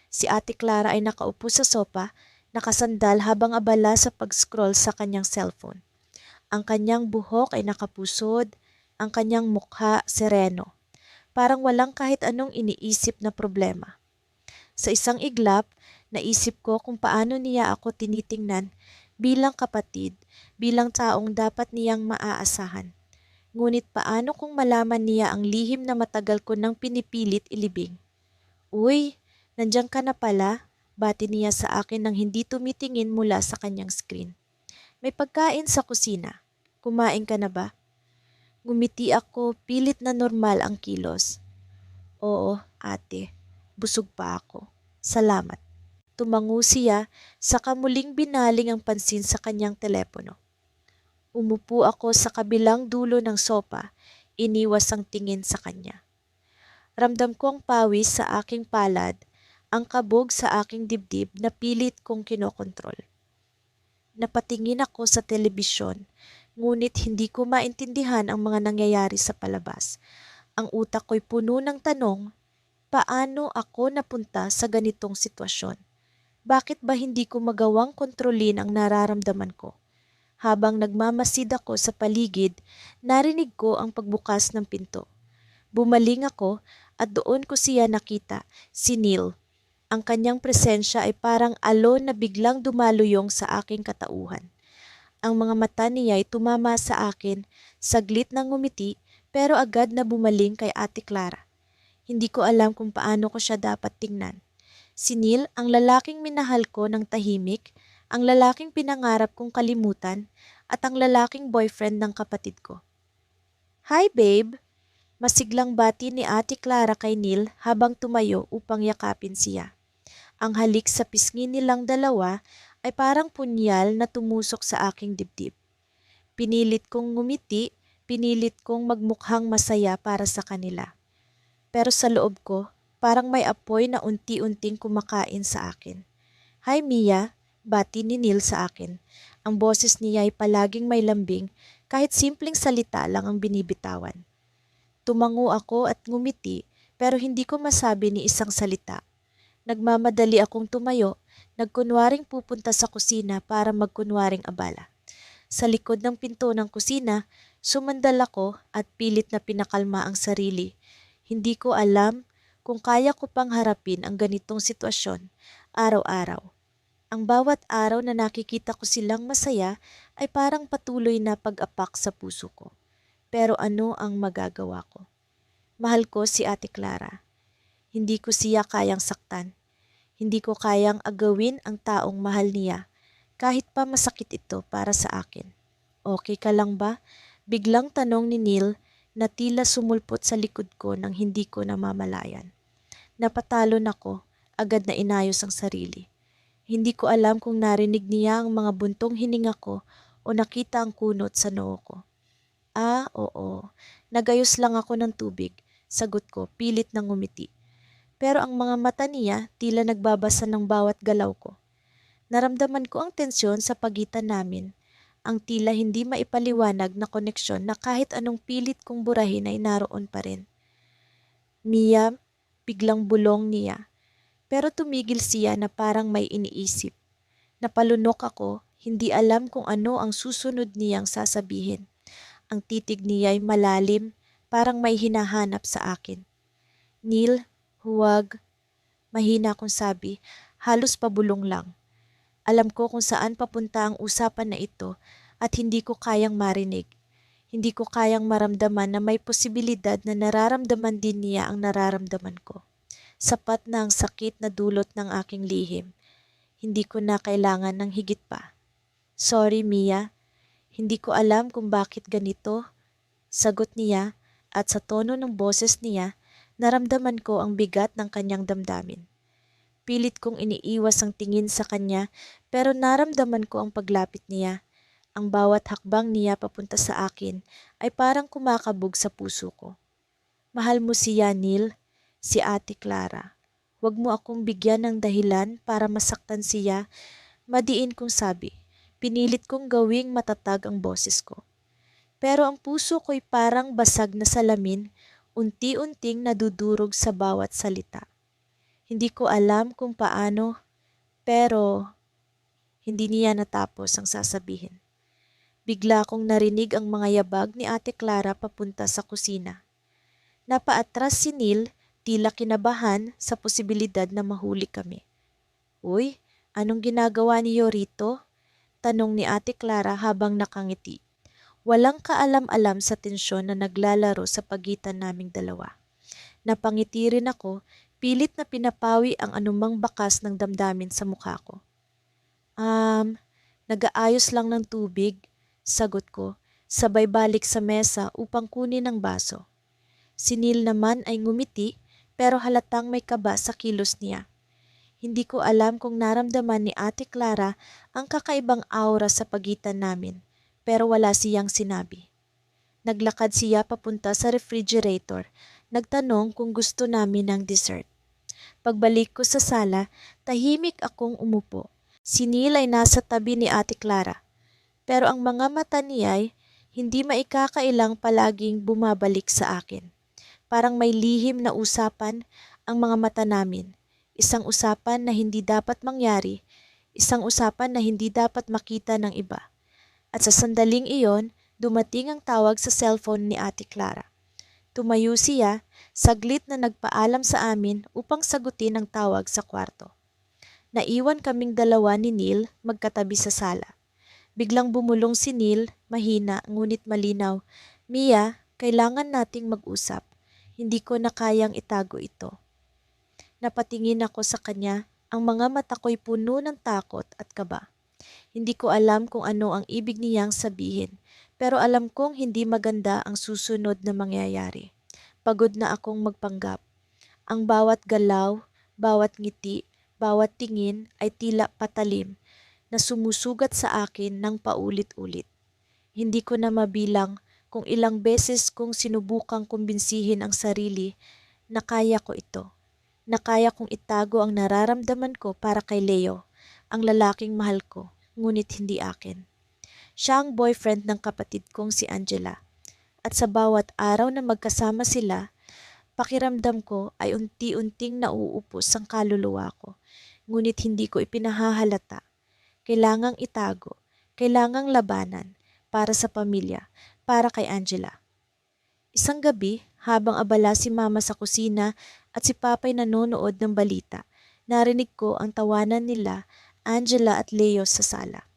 Si Ate Clara ay nakaupo sa sopa, nakasandal habang abala sa pag-scroll sa kanyang cellphone. Ang kanyang buhok ay nakapusod, ang kanyang mukha sereno. Parang walang kahit anong iniisip na problema. Sa isang iglap, naisip ko kung paano niya ako tinitingnan bilang kapatid, bilang taong dapat niyang maaasahan. Ngunit paano kung malaman niya ang lihim na matagal ko nang pinipilit ilibing? Uy, nandiyan ka na pala, bati niya sa akin nang hindi tumitingin mula sa kanyang screen. May pagkain sa kusina. Kumain ka na ba? Ngumiti ako, pilit na normal ang kilos. Oo, ate. Busog pa ako. Salamat. Tumango siya, saka muling binaling ang pansin sa kanyang telepono. Umupo ako sa kabilang dulo ng sopa, iniwas ang tingin sa kanya. Ramdam ko ang pawis sa aking palad, ang kabog sa aking dibdib na pilit kong kinokontrol. Napatingin ako sa telebisyon, ngunit hindi ko maintindihan ang mga nangyayari sa palabas. Ang utak ko'y puno ng tanong, paano ako napunta sa ganitong sitwasyon? Bakit ba hindi ko magawang kontrolin ang nararamdaman ko? Habang nagmamasid ako sa paligid, narinig ko ang pagbukas ng pinto. Bumaling ako at doon ko siya nakita, si Neil. Ang kanyang presensya ay parang alon na biglang dumaluyong sa aking katauhan. Ang mga mata niya ay tumama sa akin, saglit nang ngumiti pero agad na bumaling kay Ate Clara. Hindi ko alam kung paano ko siya dapat tingnan. Si Neil, ang lalaking minahal ko ng tahimik, ang lalaking pinangarap kong kalimutan, at ang lalaking boyfriend ng kapatid ko. Hi babe! Masiglang bati ni Ate Clara kay Neil habang tumayo upang yakapin siya. Ang halik sa pisngi nilang dalawa ay parang punyal na tumusok sa aking dibdib. Pinilit kong ngumiti, pinilit kong magmukhang masaya para sa kanila. Pero sa loob ko, parang may apoy na unti-unting kumakain sa akin. Hi Mia, bati ni Neil sa akin. Ang boses niya ay palaging may lambing kahit simpleng salita lang ang binibitawan. Tumango ako at ngumiti pero hindi ko masabi ni isang salita. Nagmamadali akong tumayo, nagkunwaring pupunta sa kusina para magkunwaring abala. Sa likod ng pinto ng kusina, sumandal ako at pilit na pinakalma ang sarili. Hindi ko alam kung kaya ko pang harapin ang ganitong sitwasyon araw-araw. Ang bawat araw na nakikita ko silang masaya ay parang patuloy na pag-apak sa puso ko. Pero ano ang magagawa ko? Mahal ko si Ate Clara. Hindi ko siya kayang saktan. Hindi ko kayang agawin ang taong mahal niya, kahit pa masakit ito para sa akin. Okay ka lang ba? Biglang tanong ni Neil na tila sumulpot sa likod ko nang hindi ko namamalayan. Napatalon ako, agad na inayos ang sarili. Hindi ko alam kung narinig niya ang mga buntong hininga ko o nakita ang kunot sa noo ko. Ah, oo. Nagayos lang ako ng tubig, sagot ko, pilit na ngumiti. Pero ang mga mata niya tila nagbabasa ng bawat galaw ko. Naramdaman ko ang tensyon sa pagitan namin, ang tila hindi maipaliwanag na koneksyon na kahit anong pilit kong burahin ay naroon pa rin. Mia, biglang bulong niya, pero tumigil siya na parang may iniisip. Napalunok ako, hindi alam kung ano ang susunod niyang sasabihin. Ang titig niya ay malalim, parang may hinahanap sa akin. Neil, huwag. Mahina akong sabi, halos pabulong lang. Alam ko kung saan papunta ang usapan na ito at hindi ko kayang marinig. Hindi ko kayang maramdaman na may posibilidad na nararamdaman din niya ang nararamdaman ko. Sapat na ang sakit na dulot ng aking lihim. Hindi ko na kailangan ng higit pa. Sorry, Mia. Hindi ko alam kung bakit ganito. Sagot niya at sa tono ng boses niya, naramdaman ko ang bigat ng kanyang damdamin. Pilit kong iniiwas ang tingin sa kanya pero naramdaman ko ang paglapit niya. Ang bawat hakbang niya papunta sa akin ay parang kumakabog sa puso ko. Mahal mo siya, Neil, si Ate Clara. Huwag mo akong bigyan ng dahilan para masaktan siya, madiin kong sabi. Pinilit kong gawing matatag ang boses ko. Pero ang puso ko'y parang basag na salamin, unti-unting nadudurog sa bawat salita. Hindi ko alam kung paano, pero hindi niya natapos ang sasabihin. Bigla kong narinig ang mga yabag ni Ate Clara papunta sa kusina. Napaatras si Neil, tila kinabahan sa posibilidad na mahuli kami. Uy, anong ginagawa niyo rito? Tanong ni Ate Clara habang nakangiti. Walang kaalam-alam sa tensyon na naglalaro sa pagitan naming dalawa. Napangiti rin ako, pilit na pinapawi ang anumang bakas ng damdamin sa mukha ko. Nag-aayos lang ng tubig, sagot ko, sabay balik sa mesa upang kunin ang baso. Si Neil naman ay ngumiti pero halatang may kaba sa kilos niya. Hindi ko alam kung naramdaman ni Ate Clara ang kakaibang aura sa pagitan namin, pero wala siyang sinabi. Naglakad siya papunta sa refrigerator, nagtanong kung gusto namin ng dessert. Pagbalik ko sa sala, tahimik akong umupo. Si Neil ay nasa tabi ni Ate Clara, pero ang mga mata niya ay hindi maikakailang palaging bumabalik sa akin. Parang may lihim na usapan ang mga mata namin. Isang usapan na hindi dapat mangyari, isang usapan na hindi dapat makita ng iba. At sa sandaling iyon, dumating ang tawag sa cellphone ni Ate Clara. Tumayo siya, saglit na nagpaalam sa amin upang sagutin ang tawag sa kwarto. Naiwan kaming dalawa ni Neil magkatabi sa sala. Biglang bumulong si Neil, mahina ngunit malinaw. Mia, kailangan nating mag-usap. Hindi ko na kayang itago ito. Napatingin ako sa kanya, ang mga mata ko'y puno ng takot at kaba. Hindi ko alam kung ano ang ibig niyang sabihin, pero alam kong hindi maganda ang susunod na mangyayari. Pagod na akong magpanggap. Ang bawat galaw, bawat ngiti, bawat tingin ay tila patalim na sumusugat sa akin ng paulit-ulit. Hindi ko na mabilang kung ilang beses kong sinubukang kumbinsihin ang sarili na kaya ko ito. Na kaya kong itago ang nararamdaman ko para kay Leo, ang lalaking mahal ko, ngunit hindi akin. Siya ang boyfriend ng kapatid kong si Angela. At sa bawat araw na magkasama sila, pakiramdam ko ay unti-unting nauupos ang kaluluwa ko. Ngunit hindi ko ipinahahalata. Kailangang itago, kailangang labanan, para sa pamilya, para kay Angela. Isang gabi, habang abala si Mama sa kusina at si Papay nanonood ng balita, narinig ko ang tawanan nila, Angela at Leo sa sala.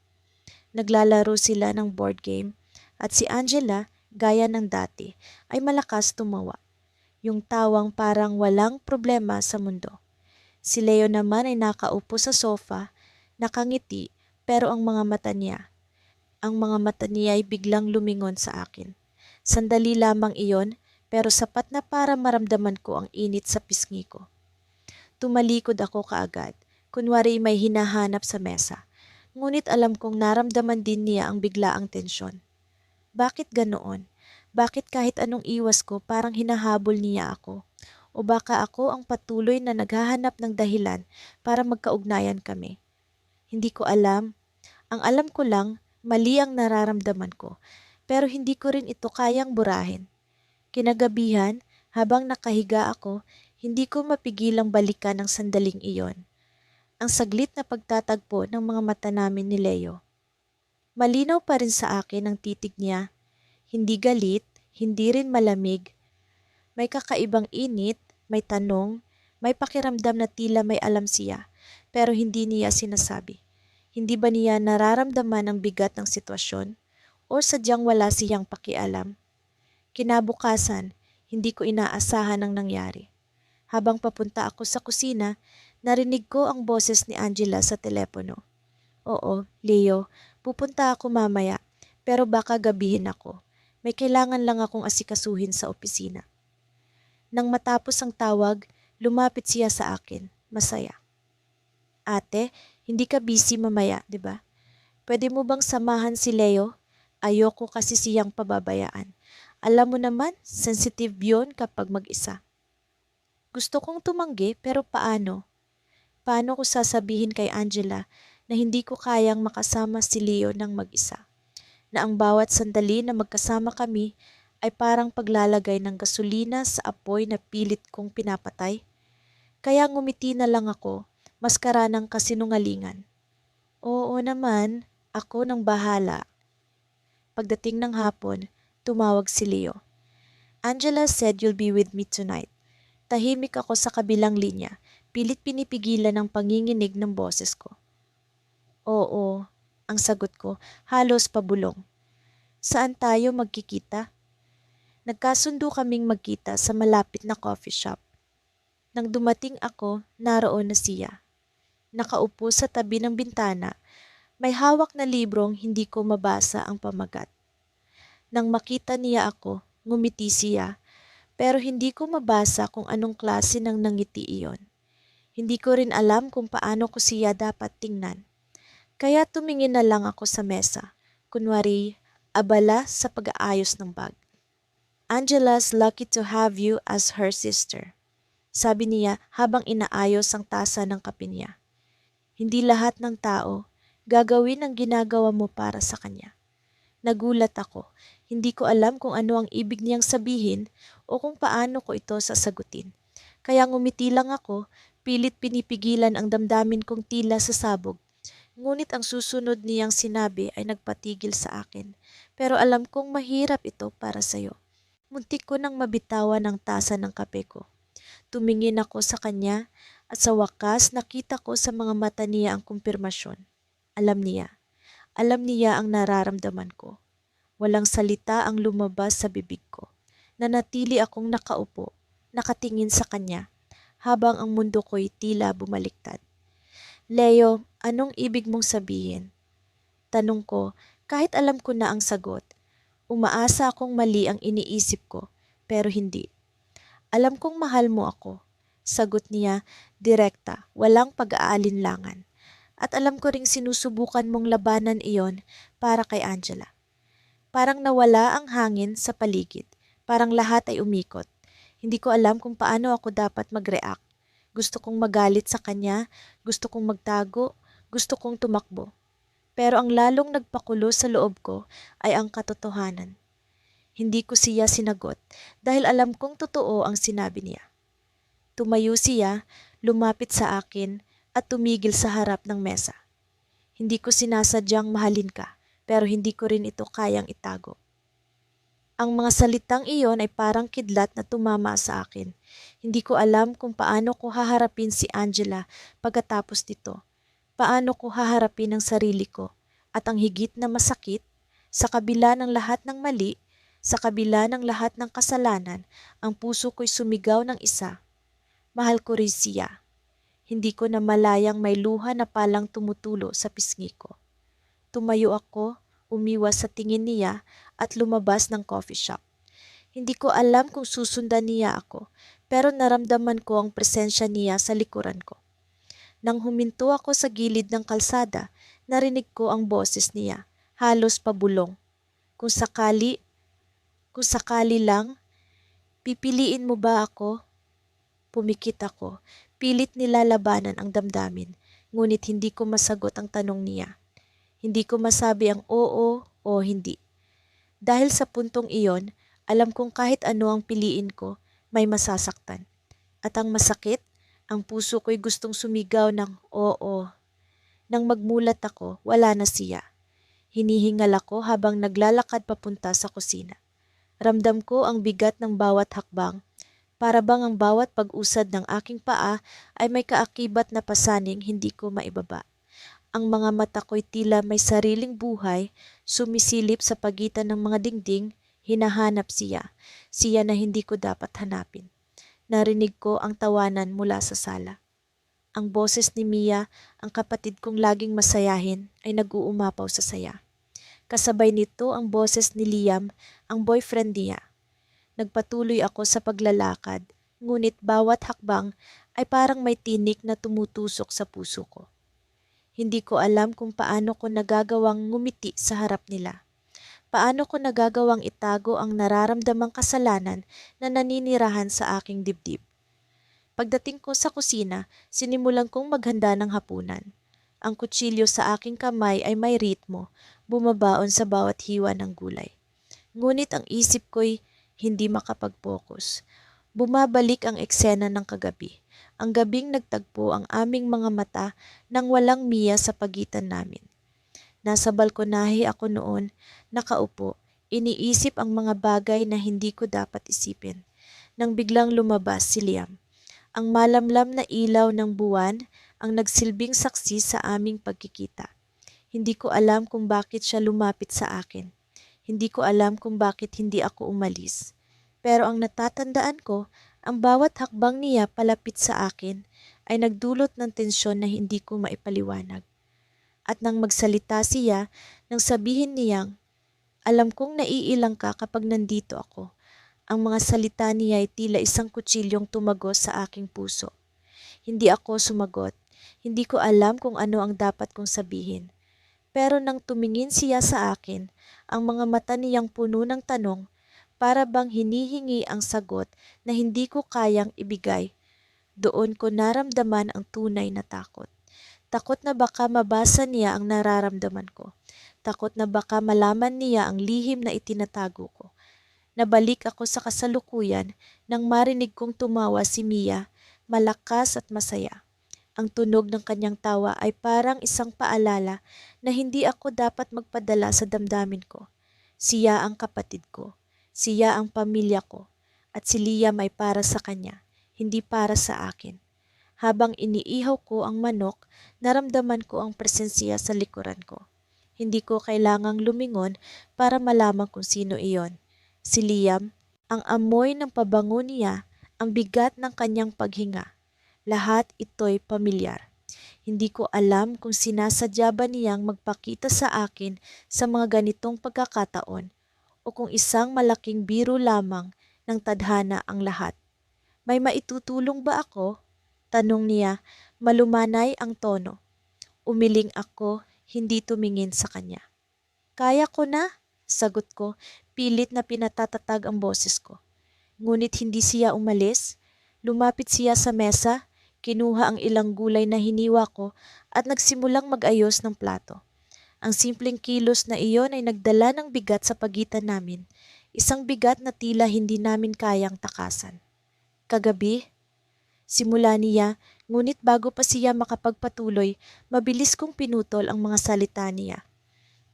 Naglalaro sila ng board game at si Angela, gaya ng dati, ay malakas tumawa. Yung tawang parang walang problema sa mundo. Si Leo naman ay nakaupo sa sofa, nakangiti, pero ang mga mata niya ay biglang lumingon sa akin. Sandali lamang iyon, pero sapat na para maramdaman ko ang init sa pisngi ko. Tumalikod ako kaagad, kunwari may hinahanap sa mesa. Ngunit alam kong naramdaman din niya ang biglaang tensyon. Bakit ganoon? Bakit kahit anong iwas ko parang hinahabol niya ako? O baka ako ang patuloy na naghahanap ng dahilan para magkaugnayan kami? Hindi ko alam. Ang alam ko lang, mali ang nararamdaman ko, pero hindi ko rin ito kayang burahin. Kinagabihan, habang nakahiga ako, hindi ko mapigilang balikan ang sandaling iyon. Ang saglit na pagtatagpo ng mga mata namin ni Leo. Malinaw pa rin sa akin ang titig niya. Hindi galit, hindi rin malamig. May kakaibang init, may tanong, may pakiramdam na tila may alam siya, pero hindi niya sinasabi. Hindi ba niya nararamdaman ang bigat ng sitwasyon? O sadyang wala siyang pakialam? Kinabukasan, hindi ko inaasahan ang nangyari. Habang papunta ako sa kusina, narinig ko ang boses ni Angela sa telepono. Oo, Leo, pupunta ako mamaya, pero baka gabihin ako. May kailangan lang akong asikasuhin sa opisina. Nang matapos ang tawag, lumapit siya sa akin, masaya. Ate, hindi ka busy mamaya, di ba? Pwede mo bang samahan si Leo? Ayoko kasi siyang pababayaan. Alam mo naman, sensitive yun kapag mag-isa. Gusto kong tumanggi pero paano? Paano ko sasabihin kay Angela na hindi ko kayang makasama si Leo ng mag-isa? Na ang bawat sandali na magkasama kami ay parang paglalagay ng gasolina sa apoy na pilit kong pinapatay? Kaya ngumiti na lang ako, maskara ng kasinungalingan. Oo naman, ako nang bahala. Pagdating ng hapon, tumawag si Leo. Angela said you'll be with me tonight. Tahimik ako sa kabilang linya, pilit pinipigilan ang panginginig ng boses ko. Oo, ang sagot ko, halos pabulong. Saan tayo magkikita? Nagkasundo kaming magkita sa malapit na coffee shop. Nang dumating ako, naroon na siya. Nakaupo sa tabi ng bintana, may hawak na librong hindi ko mabasa ang pamagat. Nang makita niya ako, ngumiti siya, pero hindi ko mabasa kung anong klase ng nangiti iyon. Hindi ko rin alam kung paano ko siya dapat tingnan. Kaya tumingin na lang ako sa mesa, kunwari abala sa pag-aayos ng bag. Angela's lucky to have you as her sister, sabi niya habang inaayos ang tasa ng kape niya. Hindi lahat ng tao gagawin ang ginagawa mo para sa kanya. Nagulat ako. Hindi ko alam kung ano ang ibig niyang sabihin o kung paano ko ito sasagutin. Kaya ngumiti lang ako, pilit pinipigilan ang damdamin kong tila sasabog. Ngunit ang susunod niyang sinabi ay nagpatigil sa akin. Pero alam kong mahirap ito para sa'yo. Muntik ko nang mabitawan ang tasa ng kape ko. Tumingin ako sa kanya at sa wakas nakita ko sa mga mata niya ang kumpirmasyon. Alam niya. Alam niya ang nararamdaman ko. Walang salita ang lumabas sa bibig ko. Nanatili akong nakaupo, nakatingin sa kanya, habang ang mundo ko'y tila bumaliktad. Leo, anong ibig mong sabihin? Tanong ko, kahit alam ko na ang sagot. Umaasa akong mali ang iniisip ko, pero hindi. Alam kong mahal mo ako. Sagot niya, direkta, walang pag-aalinlangan. At alam ko ring sinusubukan mong labanan iyon para kay Angela. Parang nawala ang hangin sa paligid. Parang lahat ay umikot. Hindi ko alam kung paano ako dapat mag-react. Gusto kong magalit sa kanya, gusto kong magtago, gusto kong tumakbo. Pero ang lalong nagpakulo sa loob ko ay ang katotohanan. Hindi ko siya sinagot dahil alam kong totoo ang sinabi niya. Tumayo siya, lumapit sa akin at tumigil sa harap ng mesa. Hindi ko sinasadyang mahalin ka, pero hindi ko rin ito kayang itago. Ang mga salitang iyon ay parang kidlat na tumama sa akin. Hindi ko alam kung paano ko haharapin si Angela pagkatapos nito. Paano ko haharapin ang sarili ko at ang higit na masakit, sa kabila ng lahat ng mali, sa kabila ng lahat ng kasalanan, ang puso ko'y sumigaw ng isa. Mahal ko rin siya. Hindi ko na malayang may luha na palang tumutulo sa pisngi ko. Tumayo ako, umiwas sa tingin niya at lumabas ng coffee shop. Hindi ko alam kung susundan niya ako, pero naramdaman ko ang presensya niya sa likuran ko. Nang huminto ako sa gilid ng kalsada, narinig ko ang boses niya, halos pabulong. Kung sakali lang, pipiliin mo ba ako? Pumikit ako, pilit nilalabanan ang damdamin, ngunit hindi ko masagot ang tanong niya. Hindi ko masabi ang oo o hindi. Dahil sa puntong iyon, alam kong kahit ano ang piliin ko, may masasaktan. At ang masakit, ang puso ko'y gustong sumigaw ng oo. Nang magmulat ako, wala na siya. Hinihingal ako habang naglalakad papunta sa kusina. Ramdam ko ang bigat ng bawat hakbang, para bang ang bawat pag-usad ng aking paa ay may kaakibat na pasaning hindi ko maibaba. Ang mga mata ko'y tila may sariling buhay, sumisilip sa pagitan ng mga dingding, hinahanap siya, siya na hindi ko dapat hanapin. Narinig ko ang tawanan mula sa sala. Ang boses ni Mia, ang kapatid kong laging masayahin, ay nag-uumapaw sa saya. Kasabay nito ang boses ni Liam, ang boyfriend niya. Nagpatuloy ako sa paglalakad, ngunit bawat hakbang ay parang may tinik na tumutusok sa puso ko. Hindi ko alam kung paano ko nagagawang ngumiti sa harap nila. Paano ko nagagawang itago ang nararamdamang kasalanan na naninirahan sa aking dibdib. Pagdating ko sa kusina, sinimulan kong maghanda ng hapunan. Ang kutsilyo sa aking kamay ay may ritmo, bumabaon sa bawat hiwa ng gulay. Ngunit ang isip ko'y hindi makapag-focus. Bumabalik ang eksena ng kagabi. Ang gabing nagtagpo ang aming mga mata nang walang Mia sa pagitan namin. Nasa balkonahe ako noon, nakaupo, iniisip ang mga bagay na hindi ko dapat isipin. Nang biglang lumabas si Liam. Ang malamlam na ilaw ng buwan ang nagsilbing saksi sa aming pagkikita. Hindi ko alam kung bakit siya lumapit sa akin. Hindi ko alam kung bakit hindi ako umalis. Pero ang natatandaan ko, ang bawat hakbang niya palapit sa akin ay nagdulot ng tensyon na hindi ko maipaliwanag. At nang magsalita siya, nang sabihin niyang, alam kong naiilang ka kapag nandito ako. Ang mga salita niya ay tila isang kutsilyong tumagos sa aking puso. Hindi ako sumagot. Hindi ko alam kung ano ang dapat kong sabihin. Pero nang tumingin siya sa akin, ang mga mata niyang puno ng tanong, para bang hinihingi ang sagot na hindi ko kayang ibigay, doon ko naramdaman ang tunay na takot. Takot na baka mabasa niya ang nararamdaman ko. Takot na baka malaman niya ang lihim na itinatago ko. Nabalik ako sa kasalukuyan nang marinig kong tumawa si Mia, malakas at masaya. Ang tunog ng kanyang tawa ay parang isang paalala na hindi ako dapat magpadala sa damdamin ko. Siya ang kapatid ko, siya ang pamilya ko, at si Liam ay para sa kanya, hindi para sa akin. Habang iniihaw ko ang manok, naramdaman ko ang presensya sa likuran ko. Hindi ko kailangang lumingon para malaman kung sino iyon. Si Liam, ang amoy ng pabango niya, ang bigat ng kanyang paghinga. Lahat ito'y pamilyar. Hindi ko alam kung sinasadya ba niyang magpakita sa akin sa mga ganitong pagkakataon o kung isang malaking biro lamang ng tadhana ang lahat. May maitutulong ba ako? Tanong niya, malumanay ang tono. Umiling ako, hindi tumingin sa kanya. Kaya ko na, sagot ko, pilit na pinatatatag ang boses ko. Ngunit hindi siya umalis. Lumapit siya sa mesa, kinuha ang ilang gulay na hiniwa ko at nagsimulang mag-ayos ng plato. Ang simpleng kilos na iyon ay nagdala ng bigat sa pagitan namin, isang bigat na tila hindi namin kayang takasan. Kagabi, simula niya, ngunit bago pa siya makapagpatuloy, mabilis kong pinutol ang mga salita niya.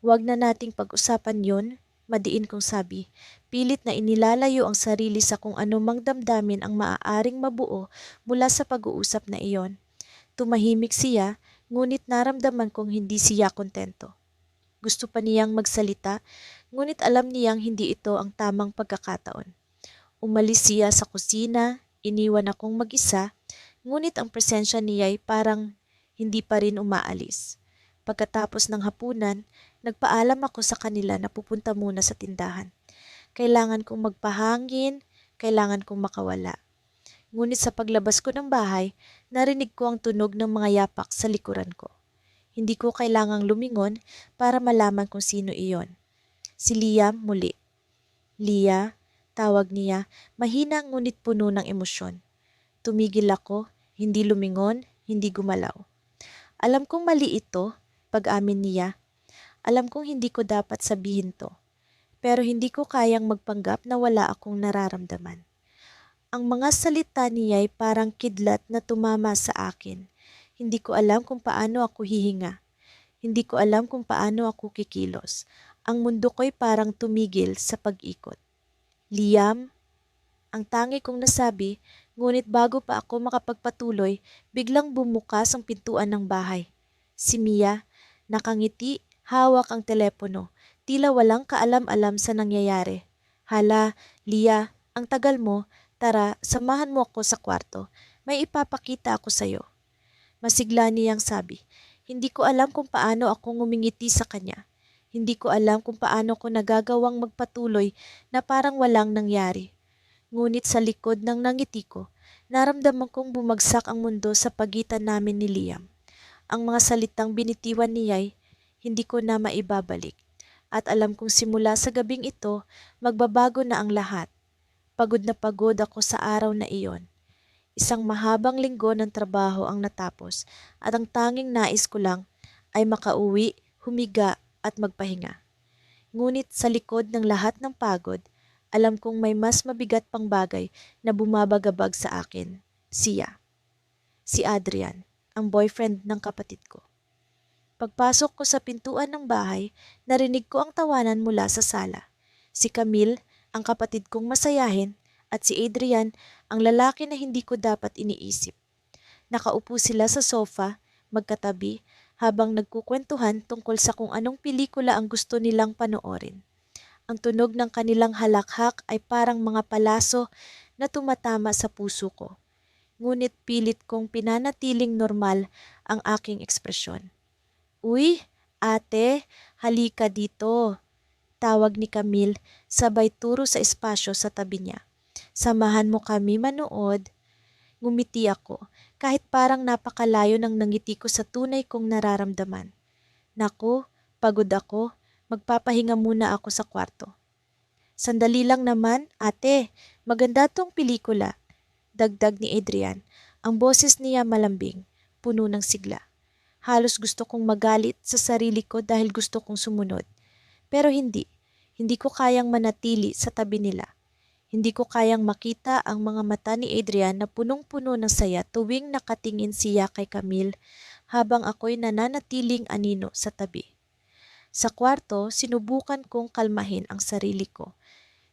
Huwag na nating pag-usapan yon, madiin kong sabi. Pilit na inilalayo ang sarili sa kung anumang damdamin ang maaaring mabuo mula sa pag-uusap na iyon. Tumahimik siya, ngunit naramdaman kong hindi siya kontento. Gusto pa niyang magsalita, ngunit alam niyang hindi ito ang tamang pagkakataon. Umalis siya sa kusina, iniwan akong mag-isa, ngunit ang presensya niya ay parang hindi pa rin umaalis. Pagkatapos ng hapunan, nagpaalam ako sa kanila na pupunta muna sa tindahan. Kailangan kong magpahangin, kailangan kong makawala. Ngunit sa paglabas ko ng bahay, narinig ko ang tunog ng mga yapak sa likuran ko. Hindi ko kailangang lumingon para malaman kung sino iyon. Si Liam muli. Lia, tawag niya, mahina ngunit puno ng emosyon. Tumigil ako, hindi lumingon, hindi gumalaw. Alam kong mali ito, pag-amin niya. Alam kong hindi ko dapat sabihin to. Pero hindi ko kayang magpanggap na wala akong nararamdaman. Ang mga salita niya ay parang kidlat na tumama sa akin. Hindi ko alam kung paano ako hihinga. Hindi ko alam kung paano ako kikilos. Ang mundo ko'y parang tumigil sa pag-ikot. Liam, ang tangi kong nasabi, ngunit bago pa ako makapagpatuloy, biglang bumukas ang pintuan ng bahay. Si Mia, nakangiti, hawak ang telepono, tila walang kaalam-alam sa nangyayari. Hala, Lia, ang tagal mo, tara, samahan mo ako sa kwarto. May ipapakita ako sa'yo. Masigla niyang sabi. Hindi ko alam kung paano ako ngumingiti sa kanya. Hindi ko alam kung paano ko nagagawang magpatuloy na parang walang nangyari. Ngunit sa likod ng nangiti ko, naramdaman kong bumagsak ang mundo sa pagitan namin ni Liam. Ang mga salitang binitiwan niya'y hindi ko na maibabalik. At alam kong simula sa gabing ito, magbabago na ang lahat. Pagod na pagod ako sa araw na iyon. Isang mahabang linggo ng trabaho ang natapos at ang tanging nais ko lang ay makauwi, humiga at magpahinga. Ngunit sa likod ng lahat ng pagod, alam kong may mas mabigat pang bagay na bumabagabag sa akin. Si Adrian, ang boyfriend ng kapatid ko. Pagpasok ko sa pintuan ng bahay, narinig ko ang tawanan mula sa sala. Si Camille, ang kapatid kong masayahin, at si Adrian, ang lalaki na hindi ko dapat iniisip. Nakaupo sila sa sofa, magkatabi, habang nagkukwentuhan tungkol sa kung anong pelikula ang gusto nilang panoorin. Ang tunog ng kanilang halakhak ay parang mga palaso na tumatama sa puso ko. Ngunit pilit kong pinanatiling normal ang aking ekspresyon. Uy, ate, halika dito. Tawag ni Camille, sabay turo sa espasyo sa tabi niya. Samahan mo kami manood. Ngumiti ako, kahit parang napakalayo ng nangiti ko sa tunay kong nararamdaman. Naku, pagod ako. Magpapahinga muna ako sa kwarto. Sandali lang naman, ate. Maganda tong pelikula. Dagdag ni Adrian. Ang boses niya malambing, puno ng sigla. Halos gusto kong magalit sa sarili ko dahil gusto kong sumunod. Pero hindi. Hindi ko kayang manatili sa tabi nila. Hindi ko kayang makita ang mga mata ni Adrian na punong-puno ng saya tuwing nakatingin siya kay Camille habang ako'y nananatiling anino sa tabi. Sa kwarto, sinubukan kong kalmahin ang sarili ko.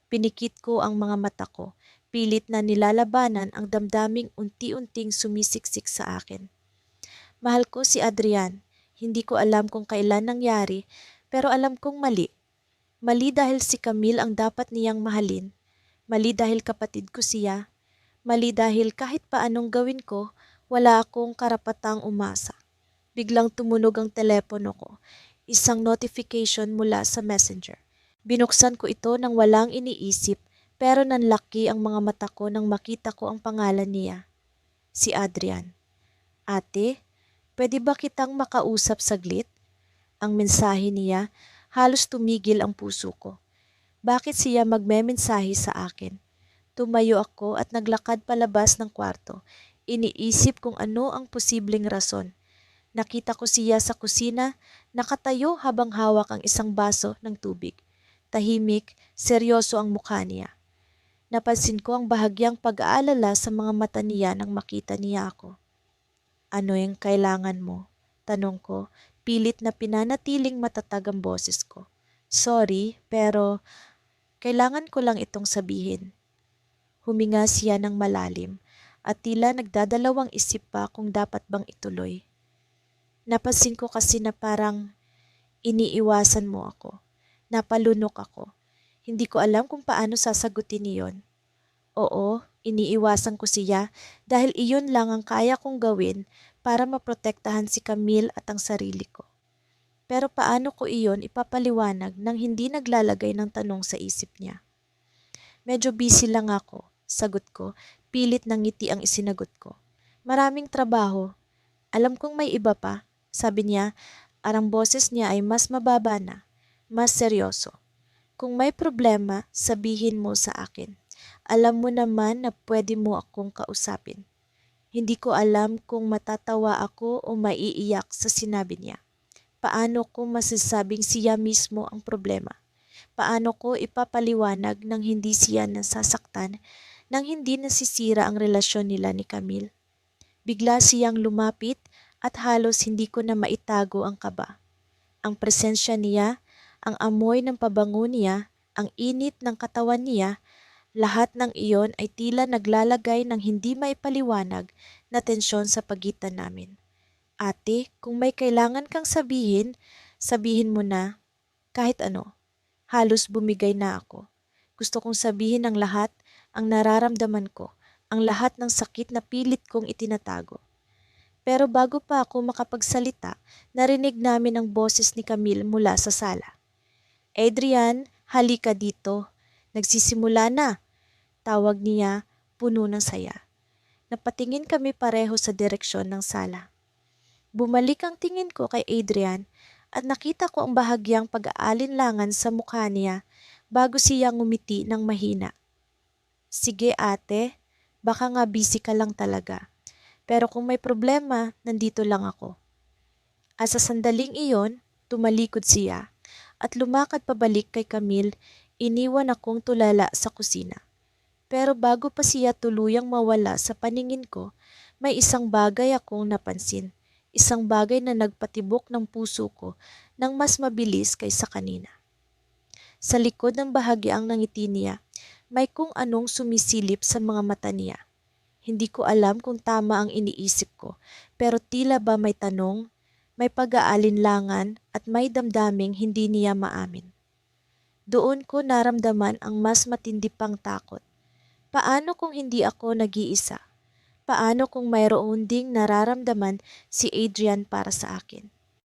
Pinikit ko ang mga mata ko, pilit na nilalabanan ang damdaming unti-unting sumisiksik sa akin. Mahal ko si Adrian. Hindi ko alam kung kailan nangyari, pero alam kong mali. Mali dahil si Camille ang dapat niyang mahalin. Mali dahil kapatid ko siya. Mali dahil kahit paanong gawin ko, wala akong karapatang umasa. Biglang tumunog ang telepono ko. Isang notification mula sa messenger. Binuksan ko ito nang walang iniisip, pero nanlaki ang mga mata ko nang makita ko ang pangalan niya. Si Adrian. Ate, pwede ba kitang makausap saglit? Ang mensahe niya, halos tumigil ang puso ko. Bakit siya magmemensahe sa akin? Tumayo ako at naglakad palabas ng kwarto. Iniisip kung ano ang posibleng rason. Nakita ko siya sa kusina, nakatayo habang hawak ang isang baso ng tubig. Tahimik, seryoso ang mukha niya. Napansin ko ang bahagyang pag-aalala sa mga mata niya nang makita niya ako. Ano yung kailangan mo? Tanong ko, pilit na pinanatiling matatag ang boses ko. Sorry, pero kailangan ko lang itong sabihin. Huminga siya ng malalim at tila nagdadalawang isip pa kung dapat bang ituloy. Napansin ko kasi na parang iniiwasan mo ako. Napalunok ako. Hindi ko alam kung paano sasagutin iyon. Oo, iniiwasan ko siya dahil iyon lang ang kaya kong gawin para maprotektahan si Camille at ang sarili ko. Pero paano ko iyon ipapaliwanag nang hindi naglalagay ng tanong sa isip niya? Medyo busy lang ako, sagot ko, pilit ng ngiti ang isinagot ko. Maraming trabaho. Alam kong may iba pa, sabi niya, ang boses niya ay mas mababa na, mas seryoso. Kung may problema, sabihin mo sa akin. Alam mo naman na pwede mo akong kausapin. Hindi ko alam kung matatawa ako o maiiyak sa sinabi niya. Paano ko masasabing siya mismo ang problema? Paano ko ipapaliwanag nang hindi siya nasasaktan, nang hindi nasisira ang relasyon nila ni Camille? Bigla siyang lumapit at halos hindi ko na maitago ang kaba. Ang presensya niya, ang amoy ng pabango niya, ang init ng katawan niya, Lahat ng iyon ay tila naglalagay ng hindi maipaliwanag na tensyon sa pagitan namin. Ate, kung may kailangan kang sabihin, sabihin mo na kahit ano. Halos bumigay na ako. Gusto kong sabihin ang lahat, ang nararamdaman ko, ang lahat ng sakit na pilit kong itinatago. Pero bago pa ako makapagsalita, narinig namin ang boses ni Camille mula sa sala. Adrian, halika dito. Nagsisimula na. Tawag niya, puno ng saya. Napatingin kami pareho sa direksyon ng sala. Bumalik ang tingin ko kay Adrian at nakita ko ang bahagyang pag-aalinlangan sa mukha niya bago siya ngumiti ng mahina. Sige ate, baka nga busy ka lang talaga. Pero kung may problema, nandito lang ako. At sa sandaling iyon, tumalikod siya at lumakad pabalik kay Camille, iniwan akong tulala sa kusina. Pero bago pa siya tuluyang mawala sa paningin ko, may isang bagay akong napansin. Isang bagay na nagpatibok ng puso ko ng mas mabilis kaysa kanina. Sa likod ng bahagyang nangiti niya, may kung anong sumisilip sa mga mata niya. Hindi ko alam kung tama ang iniisip ko, pero tila ba may tanong, may pag-aalinlangan at may damdaming hindi niya maamin. Doon ko naramdaman ang mas matindi pang takot. Paano kung hindi ako nag-iisa? Paano kung mayroon ding nararamdaman si Adrian para sa akin?